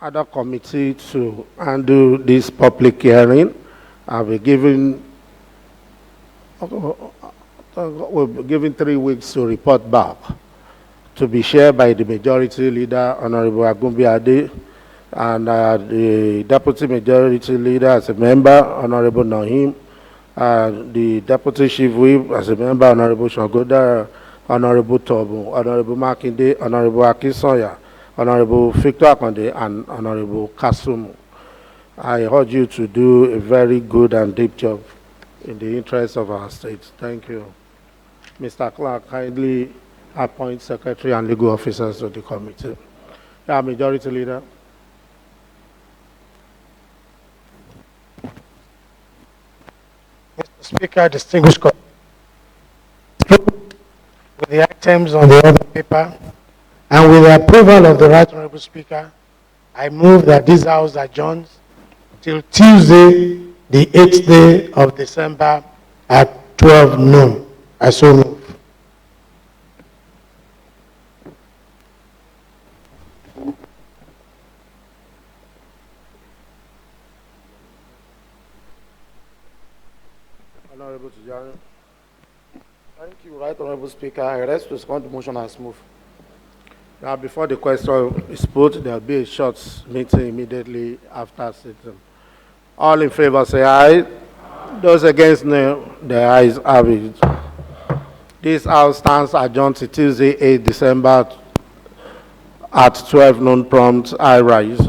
other committee to handle this public hearing. I'll be giving, we'll be given 3 weeks to report back, to be shared by the majority leader, Honorable Agumbiade, and the deputy majority leader as a member, Honorable Nahim, the deputy chief whip as a member, Honorable Shogoda, Honorable Tobu, Honorable Makinde, Honorable Akisoya, Honorable Victor Akonde, and Honorable Kasumu. I urge you to do a very good and deep job in the interest of our state. Thank you. Mr. Clark, kindly appoint secretary and legal officers to the committee. Yeah, majority leader. Mr. Speaker, distinguished colleagues, with the items on the other paper, and with the approval of the Right Honorable Speaker, I move that this House adjourns till Tuesday, the 8th day of December at 12 noon. I so move. Honorable Tijani. Thank you, Right Honorable Speaker. I rest to second the motion as moved. Now, before the question is put, there will be a short meeting immediately after sitting. All in favor say aye. Those against, no. The ayes have it. This House stands adjourned to Tuesday, 8 December at 12 noon prompt. I rise.